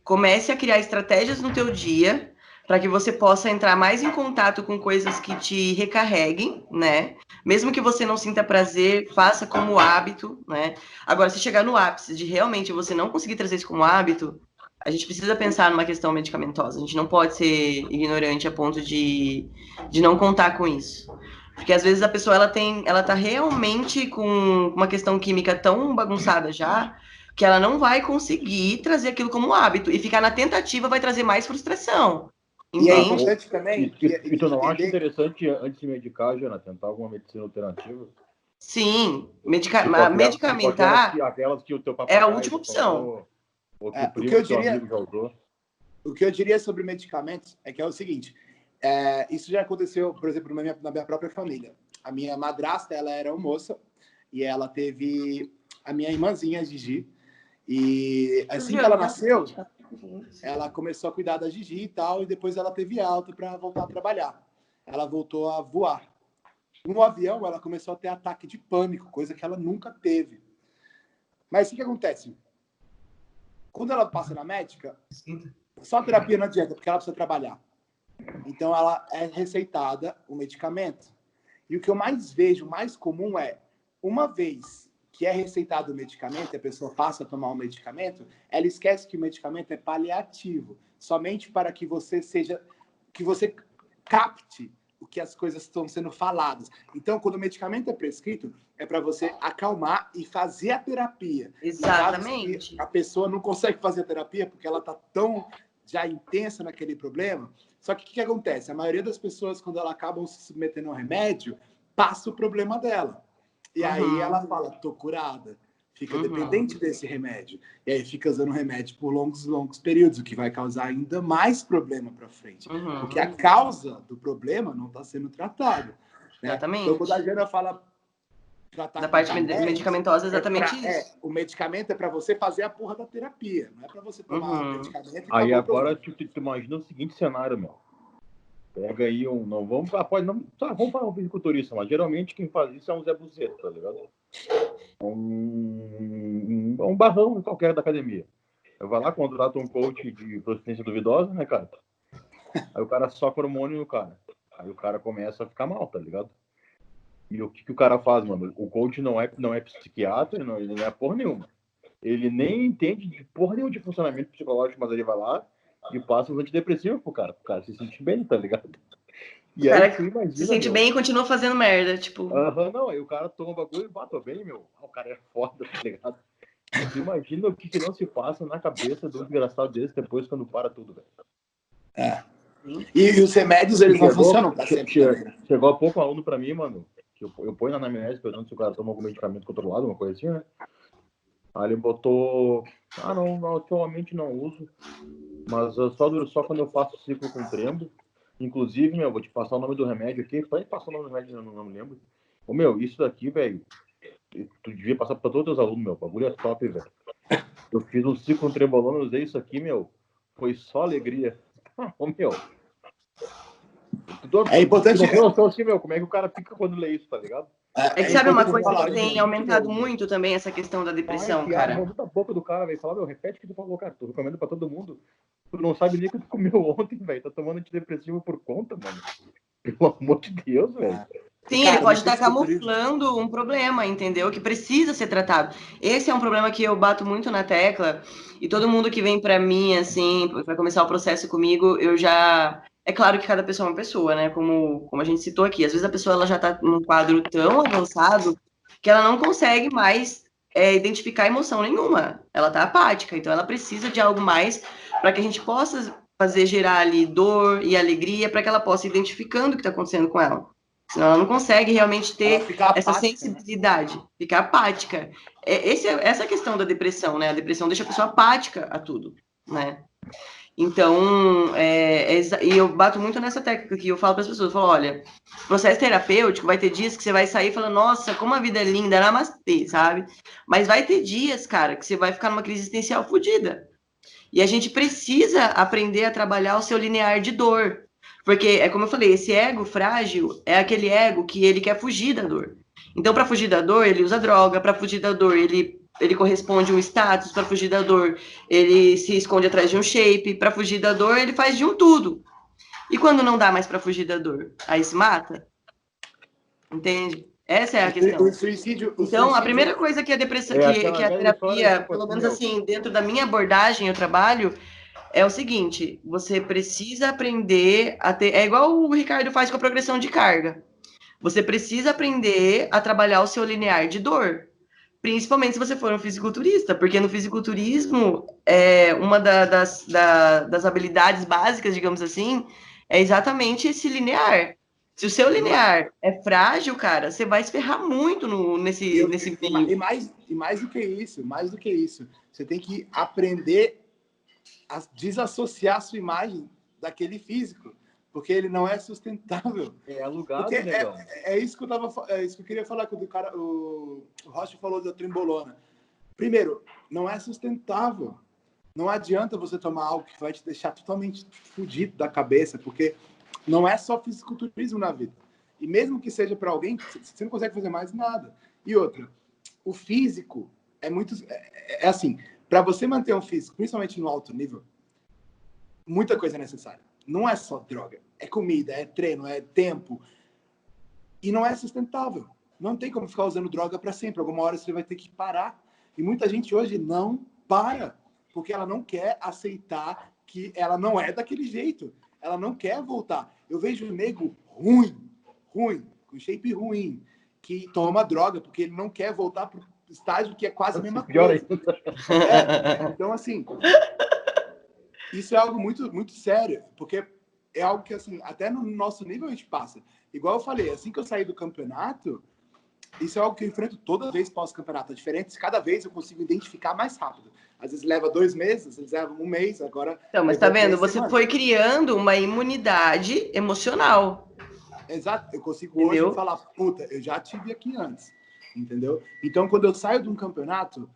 Comece a criar estratégias no teu dia para que você possa entrar mais em contato com coisas que te recarreguem, né? Mesmo que você não sinta prazer, faça como hábito, né? Agora, se chegar no ápice de realmente você não conseguir trazer isso como hábito, a gente precisa pensar numa questão medicamentosa. A gente não pode ser ignorante a ponto de não contar com isso. Porque às vezes a pessoa ela tá realmente com uma questão química tão bagunçada já, que ela não vai conseguir trazer aquilo como hábito. E ficar na tentativa vai trazer mais frustração. Entende? E é importante também... E tu não acha interessante, antes de medicar, Jana, tentar alguma medicina alternativa? Sim. Medicamentar aquelas que o teu papagaio é a última opção. Ou que o primo, teu amigo já usou. O que eu diria sobre medicamentos é que é o seguinte... isso já aconteceu, por exemplo, na minha própria família. A minha madrasta, ela era uma moça e ela teve a minha irmãzinha, a Gigi. E assim que ela nasceu, ela começou a cuidar da Gigi e tal, e depois ela teve alta para voltar a trabalhar. Ela voltou a voar. No avião, ela começou a ter ataque de pânico, coisa que ela nunca teve. Mas o que acontece? Quando ela passa na médica, só a terapia não adianta, porque ela precisa trabalhar. Então, ela é receitada o medicamento. E o que eu mais vejo, mais comum é, uma vez que é receitado o medicamento, a pessoa passa a tomar o medicamento, ela esquece que o medicamento é paliativo, somente para que você capte o que as coisas estão sendo faladas. Então, quando o medicamento é prescrito, é para você acalmar e fazer a terapia. Exatamente. A pessoa não consegue fazer a terapia porque ela está tão já intensa naquele problema, Só que o que acontece? A maioria das pessoas, quando elas acabam se submetendo ao remédio, passa o problema dela. E aí ela fala, tô curada. Fica dependente desse remédio. E aí fica usando o remédio por longos períodos, o que vai causar ainda mais problema para frente. Porque a causa do problema não está sendo tratada. Né? Exatamente. Então, quando a Jana fala tratar da parte medicamentosa, exatamente isso. O medicamento é para você fazer a porra da terapia, não é para você tomar o medicamento e aí agora tu imagina o seguinte cenário, meu. Pega aí vamos falar um fisiculturista, mas geralmente quem faz isso é um Zé Buceta, tá ligado? Um barrão qualquer da academia. Vai lá, contrata um coach de procedência duvidosa, né, cara? Aí o cara soca hormônio no cara. Aí o cara começa a ficar mal, tá ligado? E o que o cara faz, mano? O coach não é psiquiatra, ele não é porra nenhuma. Ele nem entende de porra nenhuma de funcionamento psicológico, mas ele vai lá e passa os antidepressivos pro cara se sentir bem, tá ligado? E cara, aí tu imagina, se sente bem e continua fazendo merda, tipo... não, aí o cara toma um bagulho e bate bem, meu. O cara é foda, tá ligado? Tu imagina o que não se passa na cabeça do desgraçado desse depois quando para tudo, velho. E os remédios, eles não funcionam pra sempre. Chegou há pouco um aluno pra mim, mano, que eu ponho na anamnese perguntando se o cara toma algum medicamento controlado, uma coisa assim, né? Aí ele botou... não, atualmente não uso, mas só quando eu faço ciclo com trembo. Inclusive, meu, vou te passar o nome do remédio aqui. Pode passar o nome do remédio, eu não me lembro. Ô, meu, isso daqui, velho, tu devia passar pra todos os alunos, meu. O bagulho é top, velho. Eu fiz um ciclo com trembolona, usei isso aqui, meu. Foi só alegria. Ô, meu. É importante... Não assim, meu, como é que o cara fica quando lê isso, tá ligado? É que sabe uma coisa que tem aumentado muito também, essa questão da depressão, cara? A boca do cara, velho, fala, meu, repete o que tu falou, cara, tu recomendo pra todo mundo. Tu não sabe nem o que tu comeu ontem, velho, tá tomando antidepressivo por conta, mano. Pelo amor de Deus, velho. Sim, cara, ele pode estar camuflando um problema, entendeu? Que precisa ser tratado. Esse é um problema que eu bato muito na tecla, e todo mundo que vem pra mim, assim, vai começar o processo comigo, eu já... É claro que cada pessoa é uma pessoa, né? Como a gente citou aqui. Às vezes a pessoa ela já tá num quadro tão avançado que ela não consegue mais identificar emoção nenhuma. Ela tá apática, então ela precisa de algo mais para que a gente possa fazer gerar ali dor e alegria, para que ela possa ir identificando o que está acontecendo com ela. Senão ela não consegue realmente ter essa sensibilidade, ficar apática. Essa é a questão da depressão, né? A depressão deixa a pessoa apática a tudo, né? Então, e eu bato muito nessa técnica que eu falo para as pessoas, eu falo, olha, processo terapêutico vai ter dias que você vai sair falando, nossa, como a vida é linda, namastê, sabe? Mas vai ter dias, cara, que você vai ficar numa crise existencial fodida. E a gente precisa aprender a trabalhar o seu linear de dor. Porque, é como eu falei, esse ego frágil é aquele ego que ele quer fugir da dor. Então, para fugir da dor, ele usa droga, para fugir da dor, ele corresponde a um status, para fugir da dor, ele se esconde atrás de um shape, para fugir da dor, ele faz de um tudo. E quando não dá mais para fugir da dor, aí se mata? Entende? Essa é a questão. Então, a primeira coisa que a depressão, que a terapia, pelo menos assim, dentro da minha abordagem, eu trabalho, é o seguinte, você precisa aprender a ter... É igual o Ricardo faz com a progressão de carga. Você precisa aprender a trabalhar o seu linear de dor. Principalmente se você for um fisiculturista, porque no fisiculturismo, uma das habilidades básicas, digamos assim, é exatamente esse linear. Se o seu linear é frágil, cara, você vai se ferrar muito nesse meio. E mais do que isso, você tem que aprender a desassociar a sua imagem daquele físico, porque ele não é sustentável. É alugado, né? É isso que eu queria falar quando o Rocha falou da trembolona. Primeiro, não é sustentável. Não adianta você tomar algo que vai te deixar totalmente fudido da cabeça, porque não é só fisiculturismo na vida. E mesmo que seja para alguém, você não consegue fazer mais nada. E outra, o físico é muito... É assim, para você manter um físico, principalmente no alto nível, muita coisa é necessária. Não é só droga, é comida, é treino, é tempo. E não é sustentável. Não tem como ficar usando droga para sempre. Alguma hora você vai ter que parar. E muita gente hoje não para, porque ela não quer aceitar que ela não é daquele jeito. Ela não quer voltar. Eu vejo um nego ruim, com shape ruim, que toma droga, porque ele não quer voltar para o estágio que é quase a mesma coisa. Então, assim, isso é algo muito, muito sério, porque é algo que, assim, até no nosso nível a gente passa. Igual eu falei, assim que eu saí do campeonato, isso é algo que eu enfrento toda vez pós-campeonato. É diferente, cada vez eu consigo identificar mais rápido. Às vezes leva 2 meses, às vezes leva 1 mês, agora... Então, mas tá levou vendo? 3 Você semanas. foi criando uma imunidade emocional, Exato, eu consigo entendeu? hoje falar, puta, eu já tive aqui antes, entendeu? Então, quando eu saio de um campeonato, o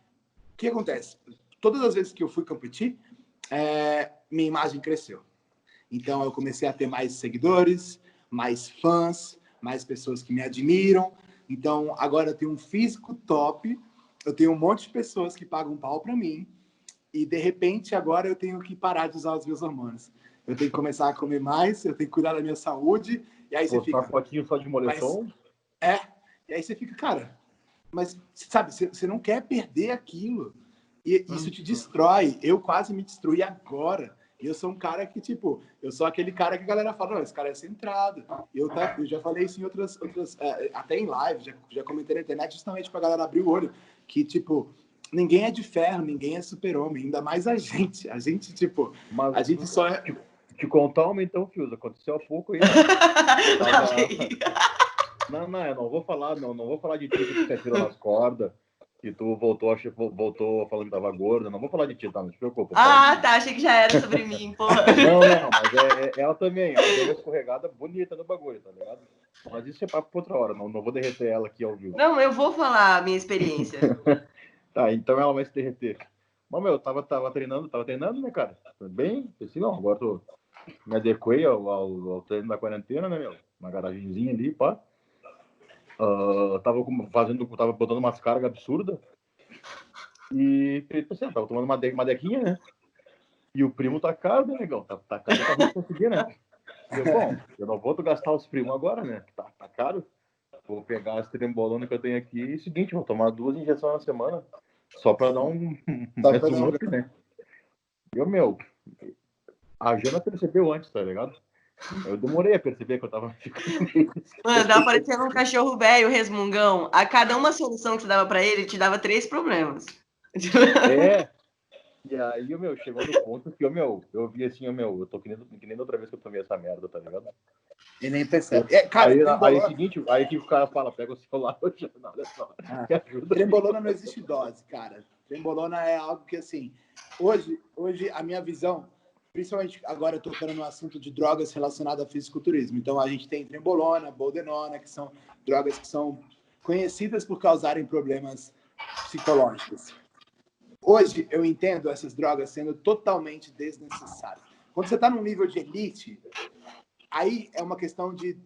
que acontece? Todas as vezes que eu fui competir, minha imagem cresceu. Então, eu comecei a ter mais seguidores, mais fãs, mais pessoas que me admiram. Então, agora eu tenho um físico top, eu tenho um monte de pessoas que pagam pau pra mim, e, de repente, agora eu tenho que parar de usar os meus hormônios. Eu tenho que começar a comer mais, eu tenho que cuidar da minha saúde, e aí você Postar fica... fotinho só de moletom. E aí você fica, cara, mas, sabe, você não quer perder aquilo. E isso te destrói. Eu quase me destruí agora. E eu sou um cara que, tipo, eu sou aquele cara que a galera fala, não, esse cara é centrado. Eu já falei isso em outras até em live, já comentei na internet justamente pra galera abrir o olho, que, tipo, ninguém é de ferro, ninguém é super-homem, ainda mais a gente. A gente, tipo, Mas a gente só é... te contar uma então, Fios, aconteceu há pouco aí. Não, eu não vou falar, não vou falar de ti que tu se atirou nas cordas, que tu voltou falando que tava gorda, não vou falar de ti, tá? Não te preocupa. Ah, tá, achei que já era sobre mim, porra. Não, mas ela também, ela deu uma escorregada bonita no bagulho, tá ligado? Mas isso é papo pra outra hora, não vou derreter ela aqui ao vivo. Não, eu vou falar a minha experiência. Tá, então ela vai se derreter. Mas, meu, tava treinando, né, cara? Bem, assim, não, agora tô me adequei ao treino da quarentena, né, meu? Uma garagenzinha ali, pá. Tava botando umas cargas absurdas. E pensei, tava tomando uma dequinha, né? E o primo tá caro, né, negão? Tá caro pra gente conseguir, né? Bom, eu não vou gastar os primos agora, né? Tá caro. Vou pegar as trembolonas que eu tenho aqui e seguinte, vou tomar 2 injeções na semana. Só pra dar um up, né? Meu, a Jana percebeu antes, tá ligado? Eu demorei a perceber que eu tava ficando... Mano, tava parecendo um cachorro velho, resmungão. A cada uma solução que você dava pra ele te dava 3 problemas. E aí, chegou no ponto que, eu vi assim, eu tô que nem da outra vez que eu tomei essa merda, tá ligado? E nem percebe. Cara, aí que o cara fala, pega o celular, olha só, me ajuda. Trembolona não existe dose, cara. Trembolona é algo que, assim, hoje a minha visão, principalmente agora tocando no assunto de drogas relacionadas a fisiculturismo. Então, a gente tem trembolona, boldenona, que são drogas que são conhecidas por causarem problemas psicológicos. Hoje, eu entendo essas drogas sendo totalmente desnecessárias. Quando você está num nível de elite, aí é uma questão de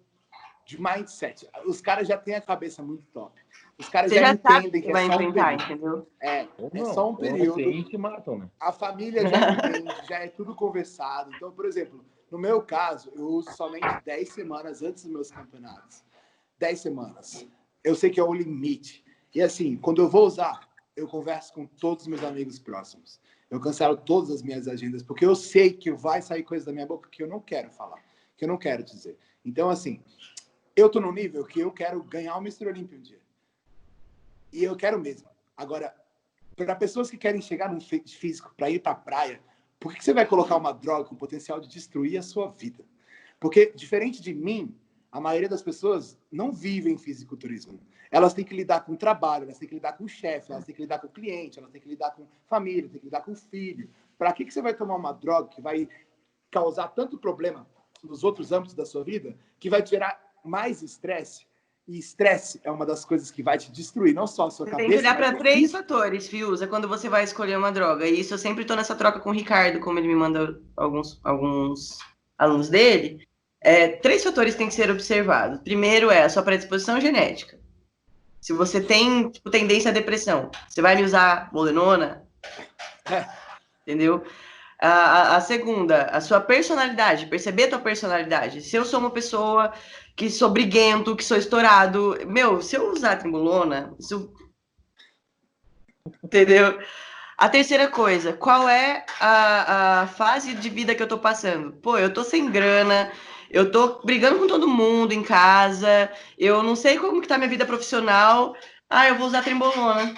mindset. Os caras já têm a cabeça muito top. Os caras já entendem que é só um período. Entendeu? É só um período. Matam, né? A família já entende, já é tudo conversado. Então, por exemplo, no meu caso, eu uso somente 10 semanas antes dos meus campeonatos. 10 semanas. Eu sei que é o limite. E assim, quando eu vou usar, eu converso com todos os meus amigos próximos. Eu cancelo todas as minhas agendas, porque eu sei que vai sair coisa da minha boca que eu não quero falar, que eu não quero dizer. Então, assim, eu tô num nível que eu quero ganhar o Mr. Olympia um dia. E eu quero mesmo. Agora, para pessoas que querem chegar num físico para ir para a praia, por que você vai colocar uma droga com potencial de destruir a sua vida? Porque, diferente de mim, a maioria das pessoas não vivem fisiculturismo. Elas têm que lidar com o trabalho, elas têm que lidar com o chefe, elas têm que lidar com o cliente, elas têm que lidar com família, têm que lidar com o filho. Para que você vai tomar uma droga que vai causar tanto problema nos outros âmbitos da sua vida, que vai te gerar mais estresse? E estresse é uma das coisas que vai te destruir, não só a sua cabeça. Tem que olhar para 3 fatores, Fiuza, quando você vai escolher uma droga. E isso eu sempre estou nessa troca com o Ricardo, como ele me manda alguns alunos dele. 3 fatores têm que ser observados. Primeiro é a sua predisposição genética. Se você tem tendência à depressão, você vai me usar boldenona? Entendeu? A segunda, a sua personalidade, perceber a tua personalidade. Se eu sou uma pessoa que sou briguento, que sou estourado, se eu usar trembolona, isso... Entendeu? A terceira coisa, qual é a fase de vida que eu tô passando? Pô, eu tô sem grana, eu tô brigando com todo mundo em casa, eu não sei como que tá minha vida profissional, eu vou usar trembolona.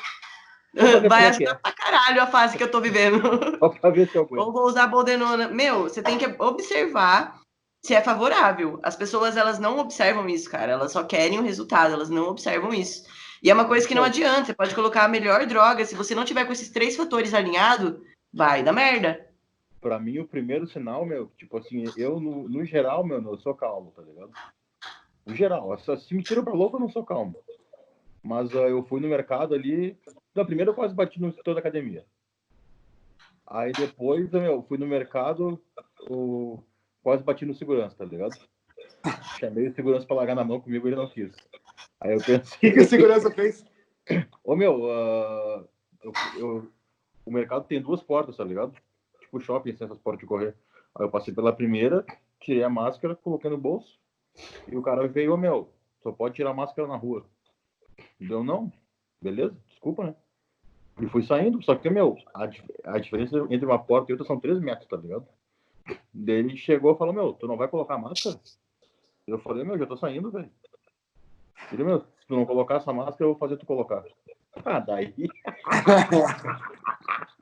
Vai ajudar pra caralho a fase que eu tô vivendo. Só pra ver se eu aguento. Ou vou usar boldenona. Você tem que observar se é favorável. As pessoas, elas não observam isso, cara. Elas só querem o resultado, elas não observam isso. E é uma coisa que não adianta. Você pode colocar a melhor droga, se você não tiver com esses 3 fatores alinhados, vai dar merda. Pra mim, o primeiro sinal, meu, tipo assim, eu, no geral, meu, eu sou calmo, tá ligado? No geral, se me tira pra louco, eu não sou calmo. Mas eu fui no mercado ali, na primeira eu quase bati no instrutor da academia. Aí depois, meu, fui no mercado, quase bati no segurança, tá ligado? Chamei o segurança pra largar na mão comigo, ele não quis. Aí eu pensei... O que a segurança fez? Ô, meu, o mercado tem 2 portas, tá ligado? Tipo shopping, sem essas portas de correr. Aí eu passei pela primeira, tirei a máscara, coloquei no bolso, e o cara veio, ô, meu, só pode tirar a máscara na rua. Deu, não. Beleza, desculpa, né? E fui saindo, só que, meu, a diferença entre uma porta e outra são 3 metros, tá ligado? Daí ele chegou e falou, meu, tu não vai colocar máscara? Eu falei, meu, já tô saindo, velho. Ele, meu, se tu não colocar essa máscara, eu vou fazer tu colocar. Ah, daí...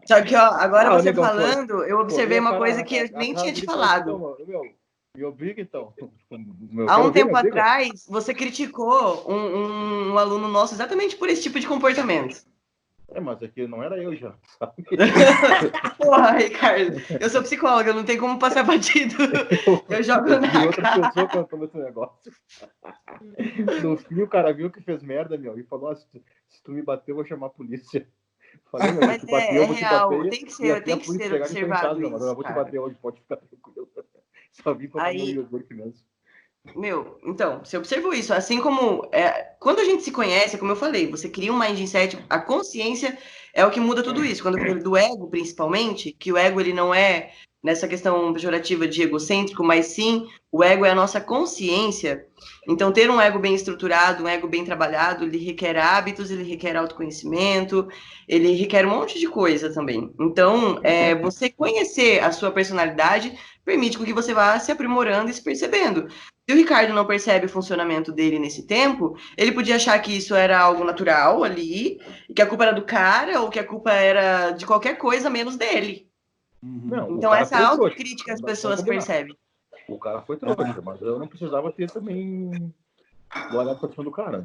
Só que, ó, agora você negão, falando, eu observei uma coisa que eu a nem cara tinha te dele foi assim, falado. então, meu, me obriga então. Meu, Há um quero ver, me tempo obriga. atrás, você criticou um aluno nosso exatamente por esse tipo de comportamento. Mas aqui não era eu já, sabe? Porra, Ricardo, eu sou psicóloga, não tem como passar batido. Eu jogo Eu vi na outra cara. pessoa contando esse negócio. No fim, o cara viu que fez merda, meu, e falou, se tu me bater, eu vou chamar a polícia. Falei, meu, se eu Mas te bater, é eu vou te real, bater, e até a tem que polícia ser chegar que estou em casa, observado meu, mas eu isso, vou te cara. bater hoje, pode ficar tranquilo. Só vim pra fazer o Aí, meu mesmo. meu, então, você observou isso. Assim como quando a gente se conhece, como eu falei, você cria um mindset, a consciência é o que muda tudo isso. Quando eu falei do ego, principalmente, que o ego ele não é nessa questão pejorativa de egocêntrico, mas sim o ego é a nossa consciência. Então, ter um ego bem estruturado, um ego bem trabalhado, ele requer hábitos, ele requer autoconhecimento, ele requer um monte de coisa também. Então, você conhecer a sua personalidade permite com que você vá se aprimorando e se percebendo. Se o Ricardo não percebe o funcionamento dele nesse tempo, ele podia achar que isso era algo natural ali, e que a culpa era do cara, ou que a culpa era de qualquer coisa menos dele. Não, o Então, cara essa foi trouxa. autocrítica as Vamos pessoas combinar. percebem. O cara foi trouxa, mas eu não precisava ter também olhado pra cima do cara.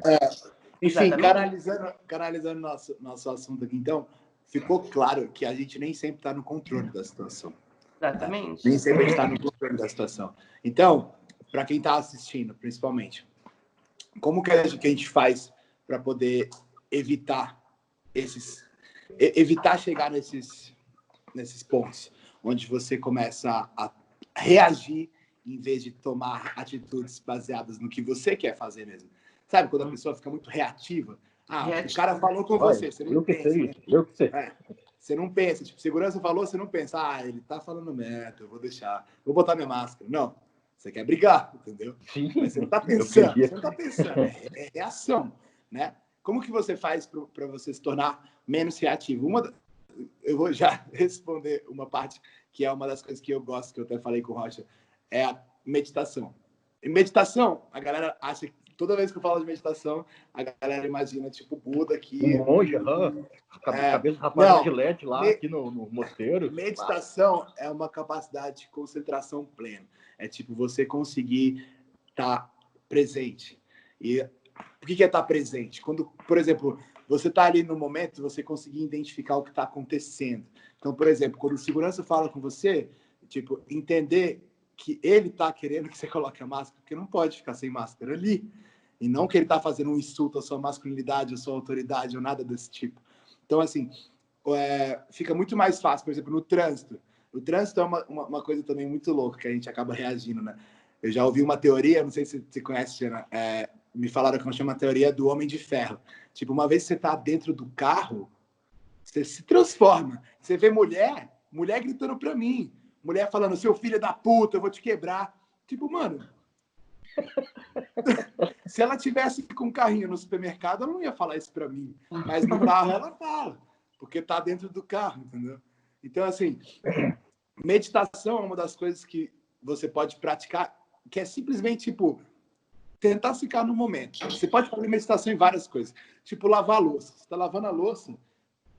Enfim, Exatamente. canalizando nosso assunto aqui, então, ficou claro que a gente nem sempre está no controle da situação. Exatamente. Nem sempre a gente está no controle da situação. Então, para quem está assistindo, principalmente, como que a gente faz para poder evitar evitar chegar nesses pontos onde você começa a reagir em vez de tomar atitudes baseadas no que você quer fazer mesmo? Sabe quando a pessoa fica muito reativa? O cara falou com você, você nem pensa, né? Eu que sei. Você não pensa, tipo, segurança falou, você não pensa, ele tá falando merda, eu vou deixar, vou botar minha máscara. Não, você quer brigar, entendeu? Sim, Mas você não tá eu pensando, queria. você não tá pensando, é reação, né? Como que você faz para você se tornar menos reativo? Eu vou já responder uma parte que é uma das coisas que eu gosto, que eu até falei com o Rocha, é a meditação. E meditação, a galera acha que toda vez que eu falo de meditação, a galera imagina tipo Buda aqui. Um monge, cabeça rapada Não, de LED lá aqui no mosteiro. Meditação é uma capacidade de concentração plena. É tipo você conseguir estar presente. E o que é estar presente? Quando, por exemplo, você está ali no momento, você conseguir identificar o que está acontecendo. Então, por exemplo, quando o segurança fala com você, tipo, entender que ele está querendo que você coloque a máscara, porque não pode ficar sem máscara ali. E não que ele está fazendo um insulto à sua masculinidade, à sua autoridade, ou nada desse tipo. Então, assim, fica muito mais fácil, por exemplo, no trânsito. O trânsito é uma coisa também muito louca, que a gente acaba reagindo, né? Eu já ouvi uma teoria, não sei se você conhece, Jana, me falaram que chama a teoria do Homem de Ferro. Tipo, uma vez que você está dentro do carro, você se transforma. Você vê mulher gritando pra mim, mulher falando, seu filho da puta, eu vou te quebrar. Tipo, mano, se ela tivesse com um carrinho no supermercado, ela não ia falar isso pra mim. Mas no carro ela fala, porque tá dentro do carro, entendeu? Então, assim, meditação é uma das coisas que você pode praticar, que é simplesmente, tipo, tentar ficar no momento. Você pode fazer meditação em várias coisas. Tipo, lavar a louça. Você está lavando a louça,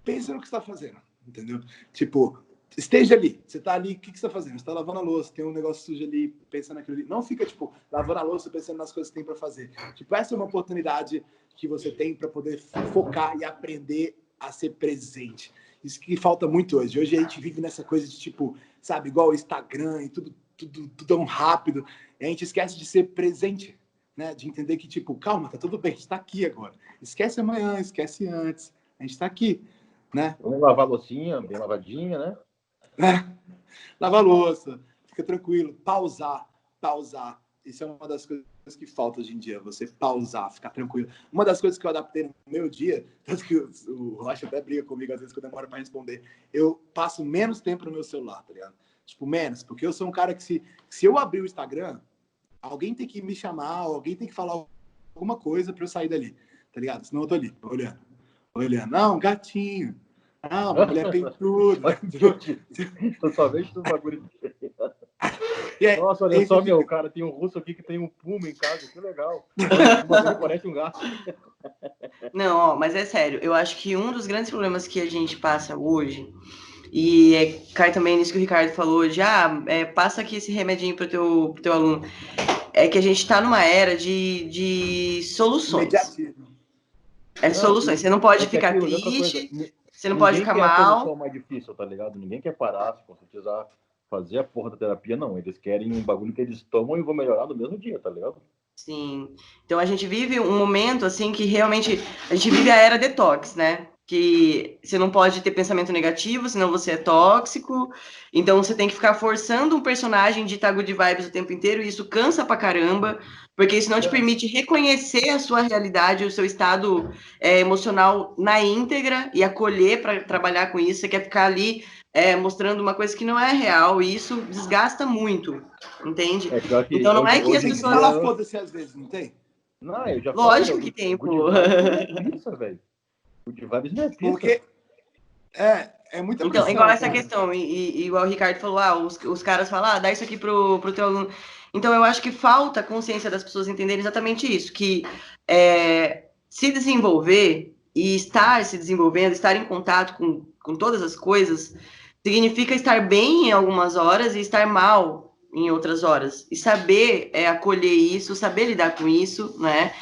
pensa no que está fazendo, entendeu? Tipo, esteja ali. Você tá ali, o que você tá fazendo? Você tá lavando a louça, tem um negócio sujo ali, pensando naquilo ali. Não fica, tipo, lavando a louça, pensando nas coisas que tem para fazer. Tipo, essa é uma oportunidade que você tem para poder focar e aprender a ser presente. Isso que falta muito hoje. Hoje a gente vive nessa coisa de, tipo, sabe, igual o Instagram e tudo tão rápido. E a gente esquece de ser presente, né? De entender que, tipo, calma, tá tudo bem, a gente tá aqui agora. Esquece amanhã, esquece antes. A gente tá aqui, né? Vamos lavar a loucinha, bem lavadinha, né? Lavar louça, fica tranquilo, pausar. Isso é uma das coisas que falta hoje em dia, você pausar, ficar tranquilo. Uma das coisas que eu adaptei no meu dia, tanto que o Rocha até briga comigo às vezes que eu demoro para responder, eu passo menos tempo no meu celular, tá ligado? Tipo, menos, porque eu sou um cara que se eu abrir o Instagram, alguém tem que me chamar, alguém tem que falar alguma coisa para eu sair dali, tá ligado? Senão eu tô ali, olhando. Não, um gatinho. Ah, uma mulher peituda. Eu só vejo esses bagulho. Aí, nossa, olha só, meu, cara, tem um russo aqui que tem um puma em casa, que legal. Parece um gato. Não, ó, mas é sério, eu acho que um dos grandes problemas que a gente passa hoje, e cai também nisso que o Ricardo falou, de passa aqui esse remedinho pro teu aluno, é que a gente tá numa era de soluções. Imediatismo. Soluções. Você não pode ficar triste, você não pode ficar mal. Ninguém quer a solução mais difícil, tá ligado? Ninguém quer parar, se conscientizar, fazer a porra da terapia, não. Eles querem um bagulho que eles tomam e vão melhorar no mesmo dia, tá ligado? Sim. Então a gente vive um momento assim que realmente a gente vive a era detox, né? Que você não pode ter pensamento negativo, senão você é tóxico. Então você tem que ficar forçando um personagem de estar good vibes o tempo inteiro, e isso cansa pra caramba, porque isso não te permite reconhecer a sua realidade, o seu estado emocional na íntegra e acolher para trabalhar com isso. Você quer ficar ali mostrando uma coisa que não é real, e isso desgasta muito, entende? Então não é que as pessoas... Fala foda-se às vezes, não tem? Não, eu já Lógico falei, que tem, pô. Isso, velho. O de vibes não é pista. Porque é muita então, pressão, igual essa cara. questão, e igual o Ricardo falou, os caras falam, dá isso aqui pro teu aluno. Então, eu acho que falta consciência das pessoas entenderem exatamente isso, que se desenvolver e estar se desenvolvendo, estar em contato com todas as coisas, significa estar bem em algumas horas e estar mal em outras horas. E saber acolher isso, saber lidar com isso, né?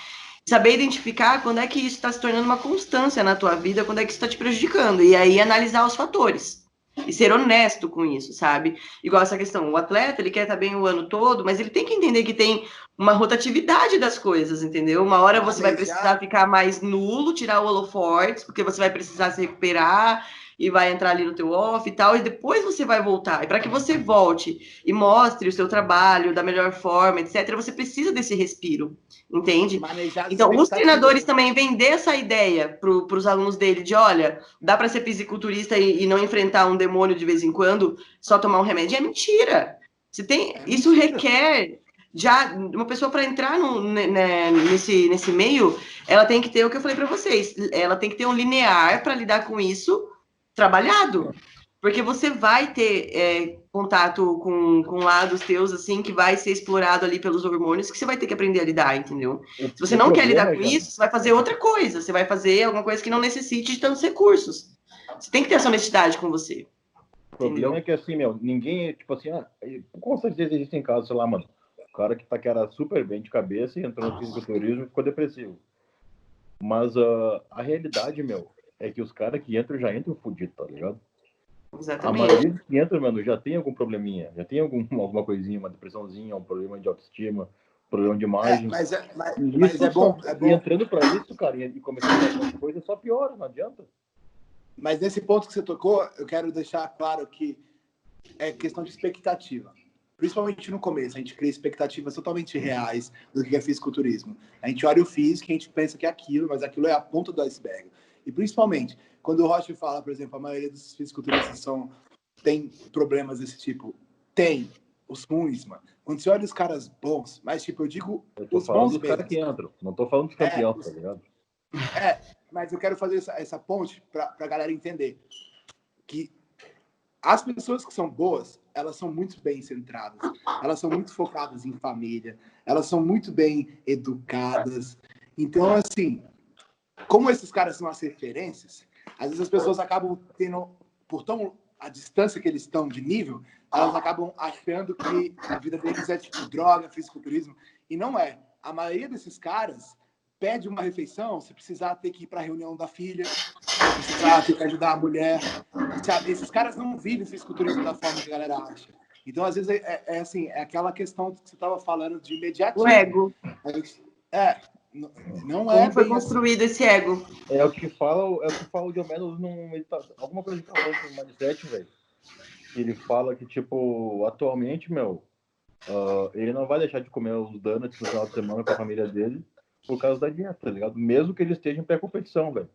Saber identificar quando é que isso está se tornando uma constância na tua vida, quando é que isso está te prejudicando. E aí analisar os fatores. E ser honesto com isso, sabe? Igual essa questão, o atleta, ele quer estar bem o ano todo, mas ele tem que entender que tem uma rotatividade das coisas, entendeu? Uma hora você vai precisar ficar mais nulo, tirar o holoforte, porque você vai precisar se recuperar e vai entrar ali no teu off e tal, e depois você vai voltar. E para que você volte e mostre o seu trabalho da melhor forma, etc., você precisa desse respiro, entende? Então, os treinadores também vendem essa ideia para os alunos dele de, olha, dá para ser fisiculturista e não enfrentar um demônio de vez em quando, só tomar um remédio. É mentira. Isso requer... Já, uma pessoa para entrar nesse meio, ela tem que ter o que eu falei para vocês, ela tem que ter um linear para lidar com isso trabalhado, porque você vai ter contato com lados teus, assim, que vai ser explorado ali pelos hormônios, que você vai ter que aprender a lidar, entendeu? Se você não quer lidar com isso, você vai fazer outra coisa, você vai fazer alguma coisa que não necessite de tantos recursos. Você tem que ter essa honestidade com você. O problema é que, assim, ninguém, tipo assim, com certeza existem casos, sei lá, mano, o cara que era super bem de cabeça e entrou no fisiculturismo e ficou depressivo. Mas a realidade, é que os caras que entram já entram fodidos, tá ligado? Exatamente. A maioria dos que entram, mano, já tem algum probleminha, já tem alguma coisinha, uma depressãozinha, um problema de autoestima, problema de imagem. Mas é bom. E entrando pra isso, cara, e começando a fazer uma coisa, só piora, não adianta. Mas nesse ponto que você tocou, eu quero deixar claro que é questão de expectativa. Principalmente no começo, a gente cria expectativas totalmente reais do que é fisiculturismo. A gente olha o físico e a gente pensa que é aquilo, mas aquilo é a ponta do iceberg. E principalmente, quando o Rocha fala, por exemplo, a maioria dos fisiculturistas tem problemas desse tipo. Tem os ruins, mano. Quando você olha os caras bons, mas tipo, eu digo os bons dos caras que entram, não tô falando de campeão, tá ligado? Mas eu quero fazer essa ponte pra galera entender que as pessoas que são boas, elas são muito bem centradas, elas são muito focadas em família, elas são muito bem educadas. Então, assim, como esses caras são as referências, às vezes as pessoas acabam tendo, por tão a distância que eles estão de nível, elas acabam achando que a vida deles é tipo droga, fisiculturismo, e não é. A maioria desses caras pede uma refeição se precisar ter que ir para a reunião da filha, se precisar ter que ajudar a mulher, sabe? Esses caras não vivem fisiculturismo da forma que a galera acha. Então, às vezes, assim, é aquela questão que você estava falando de imediatismo. O ego. Não Como é foi bem construído esse ego? É o que fala o John Meadows alguma coisa que tá falando no Mindset, velho. Ele fala que, tipo, atualmente, ele não vai deixar de comer os donuts no final de semana com a família dele por causa da dieta, tá ligado? Mesmo que ele esteja em pré-competição, velho.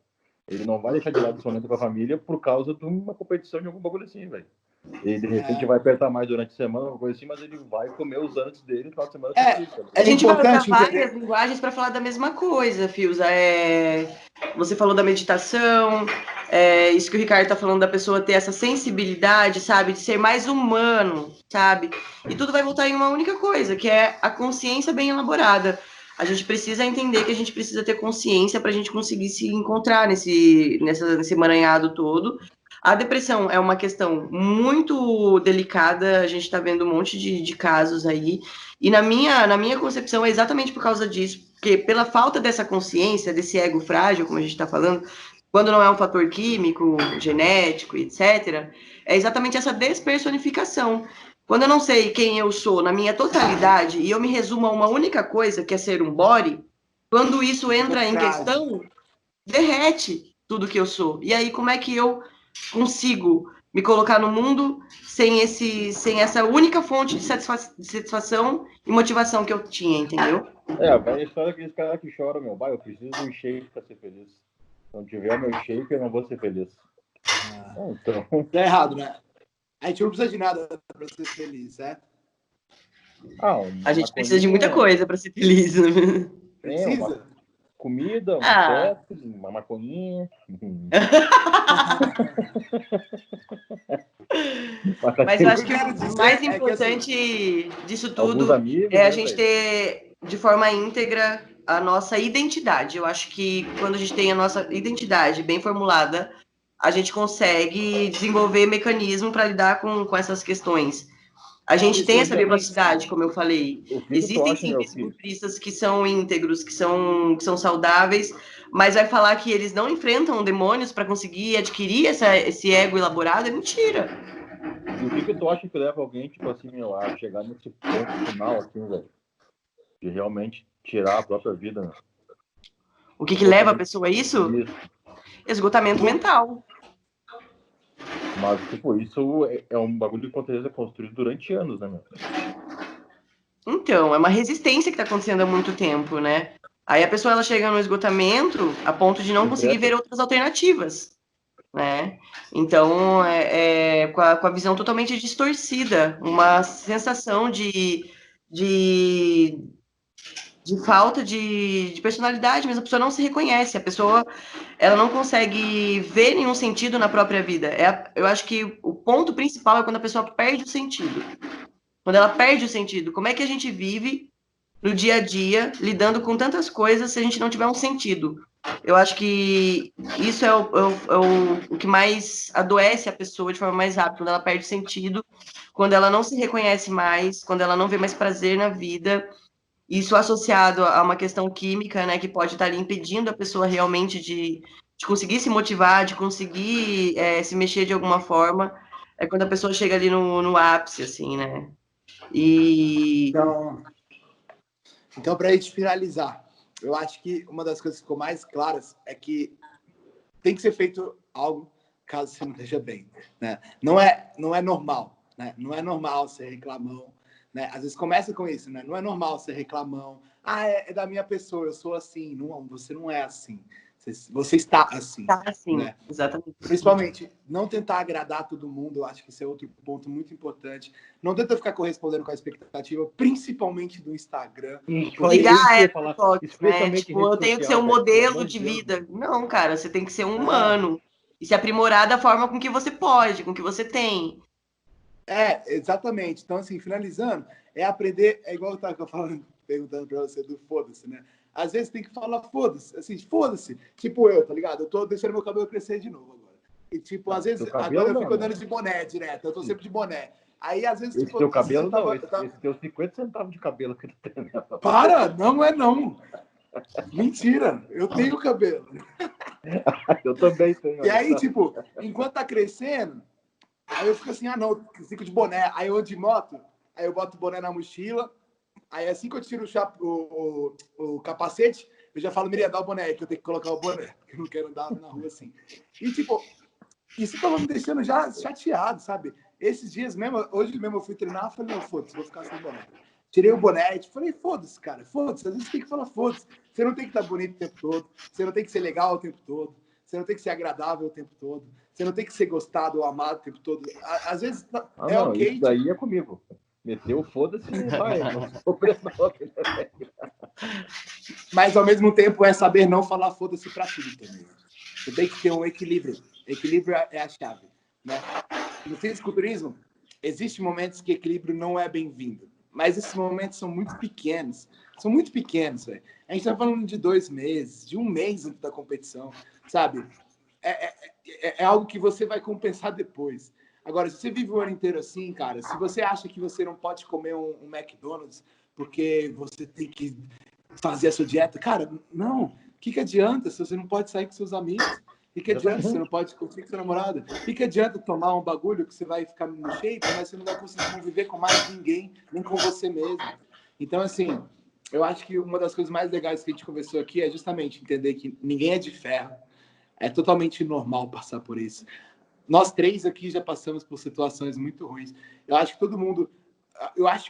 Ele não vai deixar de lado esse momento com a família por causa de uma competição de algum bagulho assim, velho. Ele, de repente, vai apertar mais durante a semana, alguma coisa assim, mas ele vai comer os donuts dele no final de semana. A gente vai usar importante várias linguagens para falar da mesma coisa, Fiuza. Você falou da meditação, isso que o Ricardo está falando da pessoa ter essa sensibilidade, sabe? De ser mais humano, sabe? E tudo vai voltar em uma única coisa, que é a consciência bem elaborada. A gente precisa entender que a gente precisa ter consciência para a gente conseguir se encontrar nesse emaranhado todo. A depressão é uma questão muito delicada, a gente está vendo um monte de casos aí, e na minha concepção é exatamente por causa disso, porque pela falta dessa consciência, desse ego frágil, como a gente está falando, quando não é um fator químico, genético, etc., é exatamente essa despersonificação. Quando eu não sei quem eu sou na minha totalidade, e eu me resumo a uma única coisa, que é ser um body, quando isso entra em questão, derrete tudo que eu sou. E aí, como é que eu consigo me colocar no mundo sem essa única fonte de satisfação e motivação que eu tinha, entendeu? A velha história daqueles caras que choram, eu preciso de um shake para ser feliz. Se não tiver meu shake, eu não vou ser feliz. Então... Tá errado, né? A gente não precisa de nada para ser feliz, certo? A gente precisa de muita coisa para ser feliz, né? Precisa? Comida, sexo, uma maconhinha. Mas eu acho que o mais importante disso tudo é a gente ter de forma íntegra a nossa identidade. Eu acho que quando a gente tem a nossa identidade bem formulada, a gente consegue desenvolver mecanismo para lidar com essas questões. A gente tem essa biodiversidade, como eu falei. Existem sim fisiculturistas que são íntegros, que são saudáveis, mas vai falar que eles não enfrentam demônios para conseguir adquirir esse ego elaborado é mentira. E o que tu acha que leva alguém, tipo assim, a chegar nesse ponto final, assim, velho? De realmente tirar a própria vida, né? O que leva a pessoa a isso? Esgotamento mental. Mas, tipo, isso é um bagulho que com certeza é construído durante anos, né, meu? Então, é uma resistência que está acontecendo há muito tempo, né? Aí a pessoa ela chega no esgotamento a ponto de não conseguir ver outras alternativas, né? Então, com a visão totalmente distorcida, uma sensação de falta de personalidade, mas a pessoa não se reconhece, a pessoa ela não consegue ver nenhum sentido na própria vida. Eu acho que o ponto principal é quando a pessoa perde o sentido. Quando ela perde o sentido, como é que a gente vive no dia a dia, lidando com tantas coisas, se a gente não tiver um sentido? Eu acho que isso é o que mais adoece a pessoa de forma mais rápida, quando ela perde o sentido, quando ela não se reconhece mais, quando ela não vê mais prazer na vida. Isso associado a uma questão química, né, que pode estar ali impedindo a pessoa realmente de conseguir se motivar, de conseguir se mexer de alguma forma, é quando a pessoa chega ali no ápice, assim, né? Então, para a gente finalizar, eu acho que uma das coisas que ficou mais claras é que tem que ser feito algo caso você não esteja bem, né? Não é normal, né? Não é normal ser reclamão, né? Às vezes começa com isso, né? Não é normal ser reclamão. É da minha pessoa, eu sou assim. Não, você não é assim. Você está assim. Está assim, né? Exatamente. Principalmente, não tentar agradar todo mundo, eu acho que esse é outro ponto muito importante. Não tenta ficar correspondendo com a expectativa, principalmente do Instagram. Ligar né? Tipo, eu tenho que ser um modelo de vida. Não, cara, você tem que ser um humano. E se aprimorar da forma com que você pode, com que você tem. Exatamente. Então, assim, finalizando, é aprender, é igual eu estava falando, perguntando para você do foda-se, né? Às vezes tem que falar foda-se, assim, foda-se. Tipo eu, tá ligado? Eu tô deixando meu cabelo crescer de novo agora. E, tipo, às vezes, Teu cabelo agora eu fico não, andando de boné direto, eu tô sempre de boné. Aí, às vezes, Esse tipo, teu às vezes cabelo não, esse teu 50 centavos de cabelo que tu tem. Né? Para, não é não. Mentira, eu tenho cabelo. Eu também tenho. E aí, tipo, enquanto tá crescendo, aí eu fico assim, ah, não, fico de boné. Aí eu ando de moto, aí eu boto o boné na mochila, aí assim que eu tiro o capacete, eu já falo, Miriam, dá o boné aí, que eu tenho que colocar o boné, porque eu não quero andar na rua assim. E, tipo, isso tava me deixando já chateado, sabe? Esses dias mesmo, hoje mesmo eu fui treinar, eu falei, não, foda-se, vou ficar sem boné. Tirei o boné e falei, foda-se, cara, foda-se. Às vezes tem que falar, foda-se. Você não tem que estar bonito o tempo todo, você não tem que ser legal o tempo todo, você não tem que ser agradável o tempo todo, você não tem que ser gostado ou amado o tempo todo. Às vezes é não, ok. isso daí é comigo. Meteu foda-se e vai, não sobrenome. Mas ao mesmo tempo é saber não falar foda-se pra tudo também. Você tem que ter um equilíbrio. Equilíbrio é a chave, né? No fisiculturismo, existem momentos que equilíbrio não é bem-vindo. Mas esses momentos são muito pequenos. São muito pequenos, velho. A gente tá falando de 2 meses, de 1 mês antes da competição, sabe? É algo que você vai compensar depois. Agora, se você vive o ano inteiro assim, cara, se você acha que você não pode comer um McDonald's porque você tem que fazer a sua dieta, cara, não. O que adianta se você não pode sair com seus amigos? O que adianta se você não pode curtir com sua namorada? O que adianta tomar um bagulho que você vai ficar no shape, mas você não vai conseguir conviver com mais ninguém, nem com você mesmo? Então, assim, eu acho que uma das coisas mais legais que a gente conversou aqui é justamente entender que ninguém é de ferro. É totalmente normal passar por isso. Nós 3 aqui já passamos por situações muito ruins. Eu acho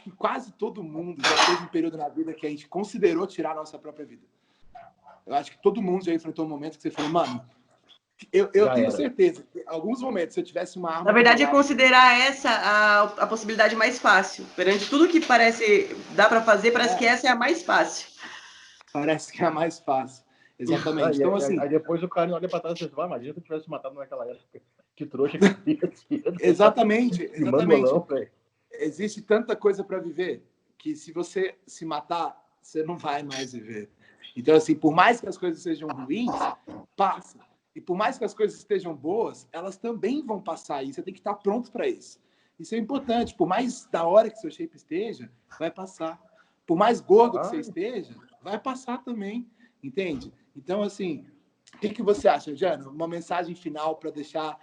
que quase todo mundo já teve um período na vida que a gente considerou tirar a nossa própria vida. Eu acho que todo mundo já enfrentou um momento que você falou, mano, eu tenho certeza que em alguns momentos, se eu tivesse uma arma... Na verdade, é considerar essa a possibilidade mais fácil. Perante tudo que parece dá para fazer, parece que essa é a mais fácil. Parece que é a mais fácil. Exatamente. Então, assim... Aí depois o cara olha pra trás e pensa, imagina se eu tivesse matado naquela época. Que trouxa que tinha sido. Exatamente, Que mangolão, velho. Existe tanta coisa para viver que se você se matar, você não vai mais viver. Então, assim, por mais que as coisas sejam ruins, passa. E por mais que as coisas estejam boas, elas também vão passar. E você tem que estar pronto para isso. Isso é importante. Por mais da hora que seu shape esteja, vai passar. Por mais gordo que você esteja, vai passar também. Entende? Então, assim, o que você acha, Jana? Uma mensagem final para deixar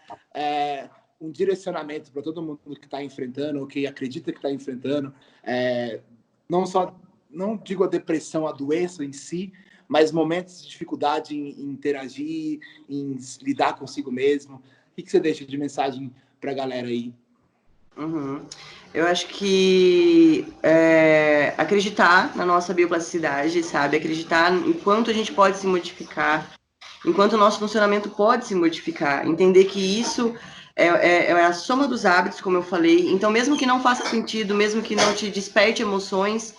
um direcionamento para todo mundo que está enfrentando, ou que acredita que está enfrentando, não digo a depressão, a doença em si, mas momentos de dificuldade em interagir, em lidar consigo mesmo. O que você deixa de mensagem para a galera aí? Uhum. Eu acho que acreditar na nossa bioplasticidade, sabe? Acreditar em quanto a gente pode se modificar, enquanto o nosso funcionamento pode se modificar. Entender que isso é a soma dos hábitos, como eu falei. Então, mesmo que não faça sentido, mesmo que não te desperte emoções,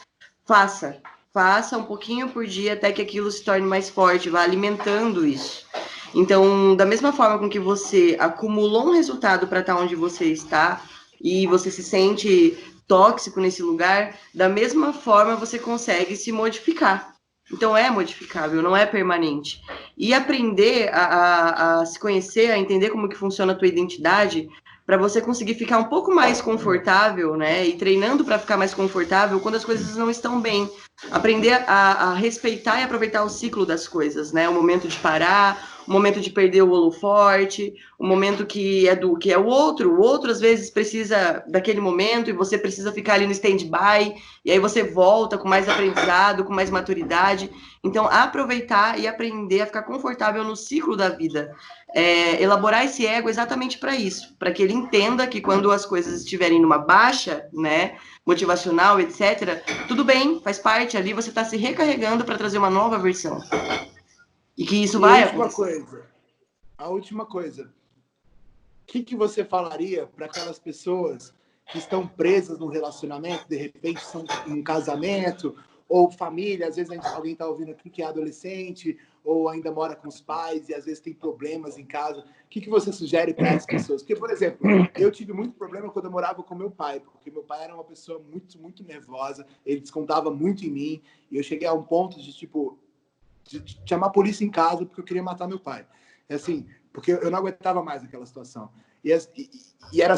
faça. Faça um pouquinho por dia até que aquilo se torne mais forte, vá alimentando isso. Então, da mesma forma com que você acumulou um resultado para estar onde você está, e você se sente tóxico nesse lugar, da mesma forma você consegue se modificar. Então é modificável, não é permanente. E aprender a se conhecer, a entender como que funciona a tua identidade, para você conseguir ficar um pouco mais confortável, né? E treinando para ficar mais confortável quando as coisas não estão bem. Aprender a respeitar e aproveitar o ciclo das coisas, né? O momento de parar, o momento de perder o holoforte, o momento que é o outro às vezes precisa daquele momento e você precisa ficar ali no stand-by, e aí você volta com mais aprendizado, com mais maturidade. Então, aproveitar e aprender a ficar confortável no ciclo da vida. Elaborar esse ego exatamente para isso, para que ele entenda que quando as coisas estiverem numa baixa, né, motivacional, etc., tudo bem, faz parte, ali você está se recarregando para trazer uma nova versão. E que isso vai acontecer. A última coisa. O que você falaria para aquelas pessoas que estão presas num relacionamento, de repente são um casamento, ou família, às vezes alguém está ouvindo aqui que é adolescente, ou ainda mora com os pais e às vezes tem problemas em casa. O que você sugere para essas pessoas? Porque, por exemplo, eu tive muito problema quando eu morava com meu pai, porque meu pai era uma pessoa muito, muito nervosa, ele descontava muito em mim, e eu cheguei a um ponto de, tipo, de chamar a polícia em casa porque eu queria matar meu pai. Assim, porque eu não aguentava mais aquela situação. E era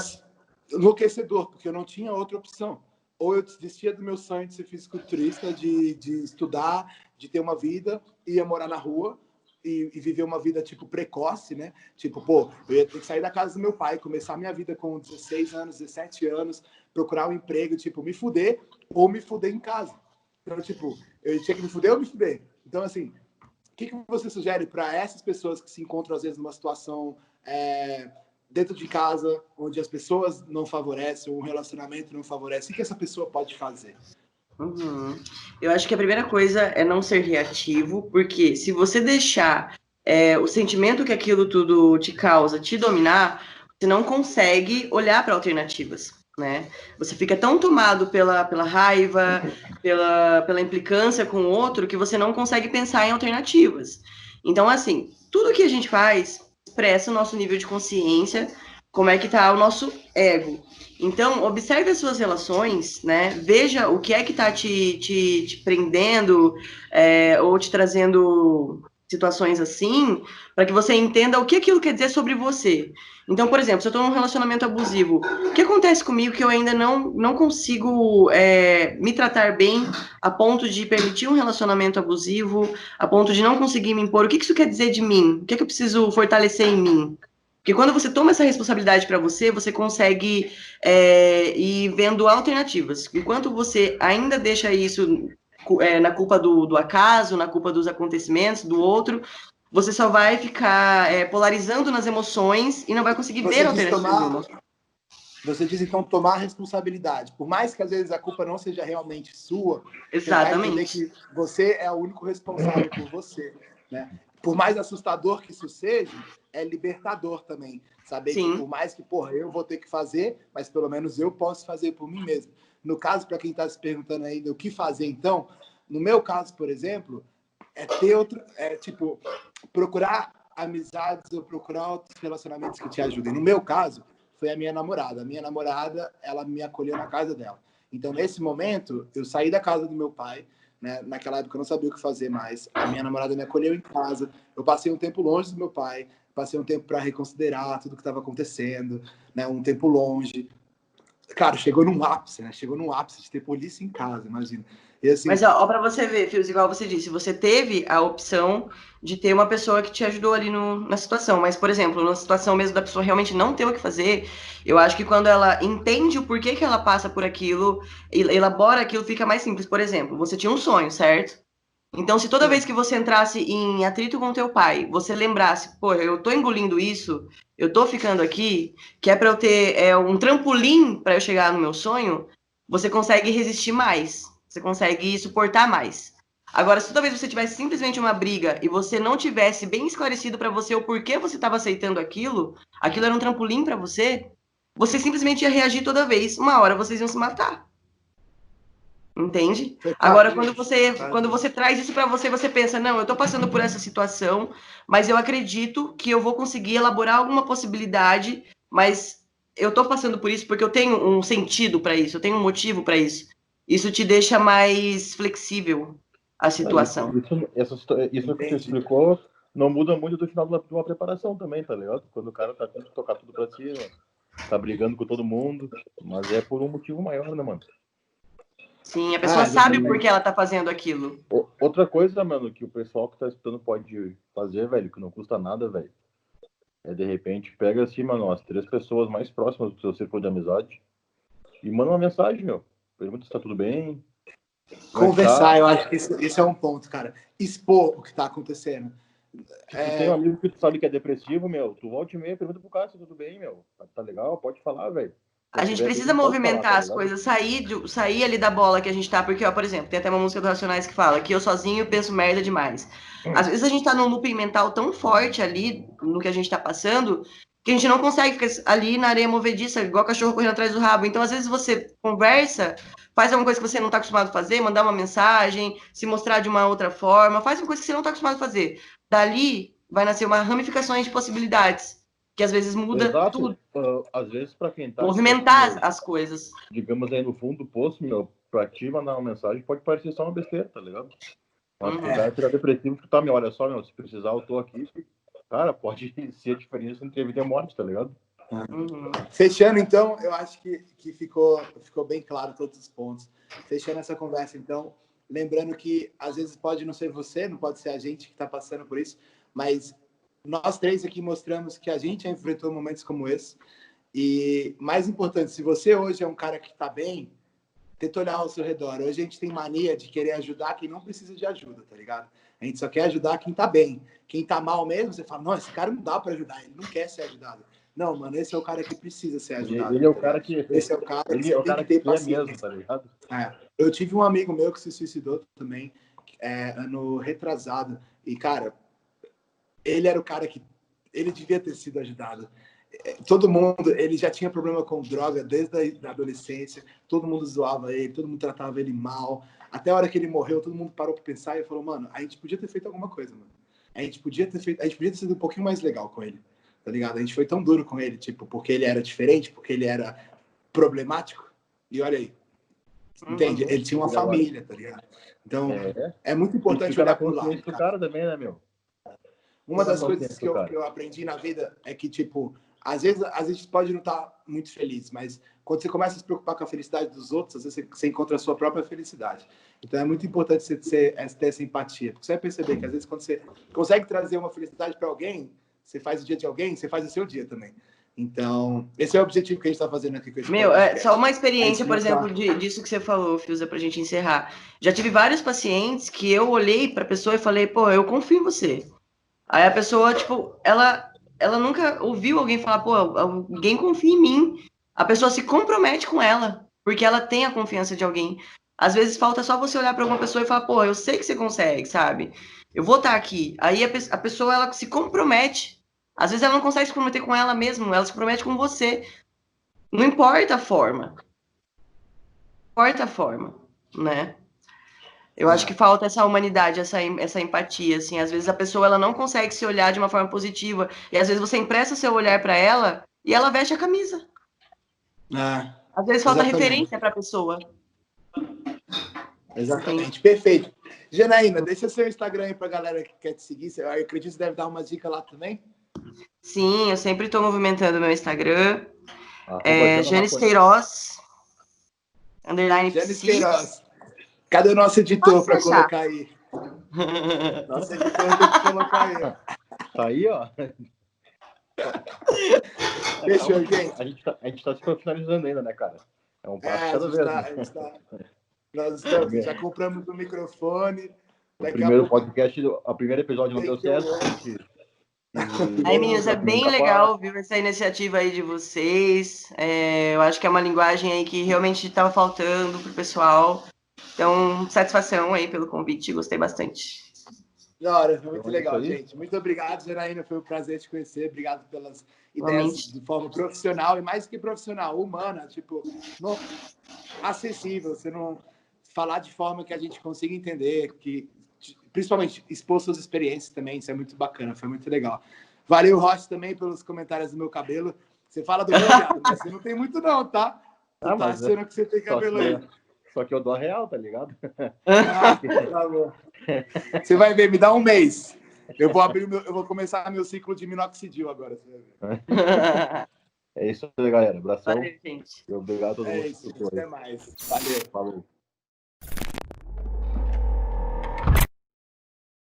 enlouquecedor, porque eu não tinha outra opção. Ou eu desistia do meu sonho de ser fisiculturista, de estudar, de ter uma vida, ia morar na rua e viver uma vida, tipo, precoce, né? Tipo, pô, eu ia ter que sair da casa do meu pai, começar minha vida com 16 anos, 17 anos, procurar um emprego, tipo, me fuder ou me fuder em casa. Então, tipo, eu tinha que me fuder ou me fuder. Então, assim, o que você sugere para essas pessoas que se encontram, às vezes, numa situação dentro de casa, onde as pessoas não favorecem, o relacionamento não favorece? O que essa pessoa pode fazer? Uhum. Eu acho que a primeira coisa é não ser reativo, porque se você deixar o sentimento que aquilo tudo te causa te dominar, você não consegue olhar para alternativas, né? Você fica tão tomado pela raiva, pela implicância com o outro, que você não consegue pensar em alternativas. Então, assim, tudo que a gente faz expressa o nosso nível de consciência, como é que tá o nosso ego. Então, observe as suas relações, né? Veja o que é que está te prendendo ou te trazendo situações assim, para que você entenda o que aquilo quer dizer sobre você. Então, por exemplo, se eu estou num relacionamento abusivo, o que acontece comigo que eu ainda não consigo me tratar bem a ponto de permitir um relacionamento abusivo, a ponto de não conseguir me impor? O que isso quer dizer de mim? O que eu preciso fortalecer em mim? Porque quando você toma essa responsabilidade para você, você consegue ir vendo alternativas. Enquanto você ainda deixa isso na culpa do acaso, na culpa dos acontecimentos, do outro, você só vai ficar polarizando nas emoções e não vai conseguir ver alternativa nenhuma. Você diz, então, tomar responsabilidade. Por mais que, às vezes, a culpa não seja realmente sua, Exatamente. tentar entender que você é o único responsável por você, né? Por mais assustador que isso seja, é libertador também. Saber Sim. que, por mais que, porra, eu vou ter que fazer, mas pelo menos eu posso fazer por mim mesmo. No caso, para quem está se perguntando ainda o que fazer, então, no meu caso, por exemplo, tipo, procurar amizades ou procurar outros relacionamentos que te ajudem. No meu caso, foi a minha namorada. A minha namorada, ela me acolheu na casa dela. Então, nesse momento, eu saí da casa do meu pai, né? Naquela época eu não sabia o que fazer mais. A minha namorada me acolheu em casa. Eu passei um tempo longe do meu pai, passei um tempo para reconsiderar tudo que estava acontecendo, né? Um tempo longe. Claro, chegou num ápice, né? Chegou num ápice de ter polícia em casa, imagina. E assim, mas, ó, para você ver, Fios, igual você disse, você teve a opção de ter uma pessoa que te ajudou ali na situação. Mas, por exemplo, na situação mesmo da pessoa realmente não ter o que fazer, eu acho que quando ela entende o porquê que ela passa por aquilo, elabora aquilo, fica mais simples. Por exemplo, você tinha um sonho, certo? Então, se toda vez que você entrasse em atrito com teu pai, você lembrasse, pô, eu tô engolindo isso, eu tô ficando aqui, que é para eu ter um trampolim para eu chegar no meu sonho, você consegue resistir mais, você consegue suportar mais. Agora, se toda vez você tivesse simplesmente uma briga e você não tivesse bem esclarecido para você o porquê você estava aceitando aquilo era um trampolim para você, você simplesmente ia reagir toda vez. Uma hora vocês iam se matar. Entende? Agora, quando você traz isso para você, você pensa, não, eu estou passando por essa situação, mas eu acredito que eu vou conseguir elaborar alguma possibilidade, mas eu estou passando por isso porque eu tenho um sentido para isso, eu tenho um motivo para isso. Isso te deixa mais flexível a situação. Isso que tu explicou não muda muito do final de uma preparação também, tá ligado? Quando o cara tá tentando tocar tudo pra cima, tá brigando com todo mundo, mas é por um motivo maior, né, mano? Sim, a pessoa sabe por que ela tá fazendo aquilo. Outra coisa, mano, que o pessoal que tá escutando pode fazer, velho, que não custa nada, velho, é de repente pega assim, mano, as 3 pessoas mais próximas do seu círculo de amizade e manda uma mensagem, meu. Pergunta se tá tudo bem. Conversar, eu acho que esse é um ponto, cara. Expor o que tá acontecendo. Se tem um amigo que tu sabe que é depressivo, meu, tu volta e meia, pergunta pro cara se tudo bem, meu. Tá legal? Pode falar, velho. A gente precisa movimentar as coisas, sair ali da bola que a gente tá, porque, ó, por exemplo, tem até uma música do Racionais que fala que eu sozinho penso merda demais. Às vezes a gente tá num looping mental tão forte ali, no que a gente tá passando, que a gente não consegue ficar ali na areia movediça, igual cachorro correndo atrás do rabo. Então, às vezes você conversa, faz alguma coisa que você não tá acostumado a fazer, mandar uma mensagem, se mostrar de uma outra forma, faz uma coisa que você não tá acostumado a fazer. Dali vai nascer uma ramificações de possibilidades, que às vezes muda tudo. Às vezes, pra quem tá... Movimentar as coisas. Digamos aí no fundo do poço, meu, pra ti mandar uma mensagem pode parecer só uma besteira, tá ligado? Mas pro cara que tá depressivo, tu tá, meu, olha só, meu, se precisar eu tô aqui, Cara, pode ser a diferença entre a vida e a morte, tá ligado? Uhum. Fechando, então, eu acho que ficou bem claro todos os pontos. Fechando essa conversa, então, lembrando que às vezes pode não ser você, não pode ser a gente que está passando por isso, mas nós três aqui mostramos que a gente já enfrentou momentos como esse. E mais importante, se você hoje é um cara que está bem, tenta olhar ao seu redor. Hoje a gente tem mania de querer ajudar quem não precisa de ajuda, tá ligado? A gente só quer ajudar quem tá bem. Quem tá mal mesmo, você fala, não, esse cara não dá para ajudar, ele não quer ser ajudado. Não, mano, esse é o cara que precisa ser ajudado. Ele é o cara que. Esse é o cara que Ele você é o tem cara que ter que é paciência. mesmo, tá ligado? Eu tive um amigo meu que se suicidou também, ano retrasado. E, cara, ele era o cara que ele devia ter sido ajudado. Todo mundo, ele já tinha problema com droga desde a adolescência, todo mundo zoava ele, todo mundo tratava ele mal. Até a hora que ele morreu, todo mundo parou para pensar e falou, mano, a gente podia ter feito alguma coisa, mano. A gente podia ter sido um pouquinho mais legal com ele, tá ligado? A gente foi tão duro com ele, tipo, porque ele era diferente, porque ele era problemático. E olha aí, entende? Ele tinha uma família, tá ligado? Então, é muito importante olhar pro lado. Do cara também, né, meu? Uma das coisas que eu aprendi na vida é que, tipo, às vezes a gente pode não estar muito feliz, mas quando você começa a se preocupar com a felicidade dos outros, às vezes você encontra a sua própria felicidade. Então é muito importante você ter essa empatia, porque você vai perceber que às vezes quando você consegue trazer uma felicidade para alguém, você faz o dia de alguém, você faz o seu dia também. Então, esse é o objetivo que a gente está fazendo aqui com esse podcast. Só uma experiência, por exemplo, disso que você falou, Fiuza, pra gente encerrar. Já tive vários pacientes que eu olhei pra pessoa e falei, pô, eu confio em você. Aí a pessoa, tipo, ela nunca ouviu alguém falar, pô, alguém confia em mim. A pessoa se compromete com ela, porque ela tem a confiança de alguém. Às vezes falta só você olhar para alguma pessoa e falar, pô, eu sei que você consegue, sabe? Eu vou estar aqui. Aí a pessoa, ela se compromete. Às vezes ela não consegue se comprometer com ela mesma, ela se compromete com você. Não importa a forma. Não importa a forma, né? Eu acho que falta essa humanidade, essa empatia, assim. Às vezes a pessoa ela não consegue se olhar de uma forma positiva e às vezes você empresta seu olhar para ela e ela veste a camisa. Às vezes falta referência para a pessoa. Exatamente, perfeito. Janaína, deixa seu Instagram aí para a galera que quer te seguir. Eu acredito que você deve dar uma dica lá também. Sim, eu sempre estou movimentando meu Instagram. Janis Queiroz. Janis Queiroz. Cadê o nosso editor para colocar aí? Nosso editor tem que colocar aí. Tá aí, ó. Fechou, gente. A gente tá se finalizando ainda, né, cara? É um passo cada vez. Nós estamos, já compramos o microfone. O primeiro podcast, o primeiro episódio não deu certo. Aí, meninos, é bem legal ver essa iniciativa aí de vocês. Eu acho que é uma linguagem aí que realmente estava faltando pro pessoal. Então, satisfação aí pelo convite, gostei bastante. Da hora, foi muito legal, gente. Muito obrigado, Janaína, foi um prazer te conhecer. Obrigado pelas ideias de forma profissional e mais que profissional, humana, tipo, acessível. Você não falar de forma que a gente consiga entender, que principalmente expor suas experiências também, isso é muito bacana, foi muito legal. Valeu, Rocha, também pelos comentários do meu cabelo. Você fala do meu viado, mas você não tem muito não, tá? Você tá achando que você tem cabelo aí. Só que eu dou a real, tá ligado? Tá bom. Você vai ver, me dá um mês. Eu vou começar meu ciclo de minoxidil agora. Você vai ver. É isso aí, galera. Abração. Valeu, gente. Obrigado a todo mundo. É isso, até mais. Valeu. Falou.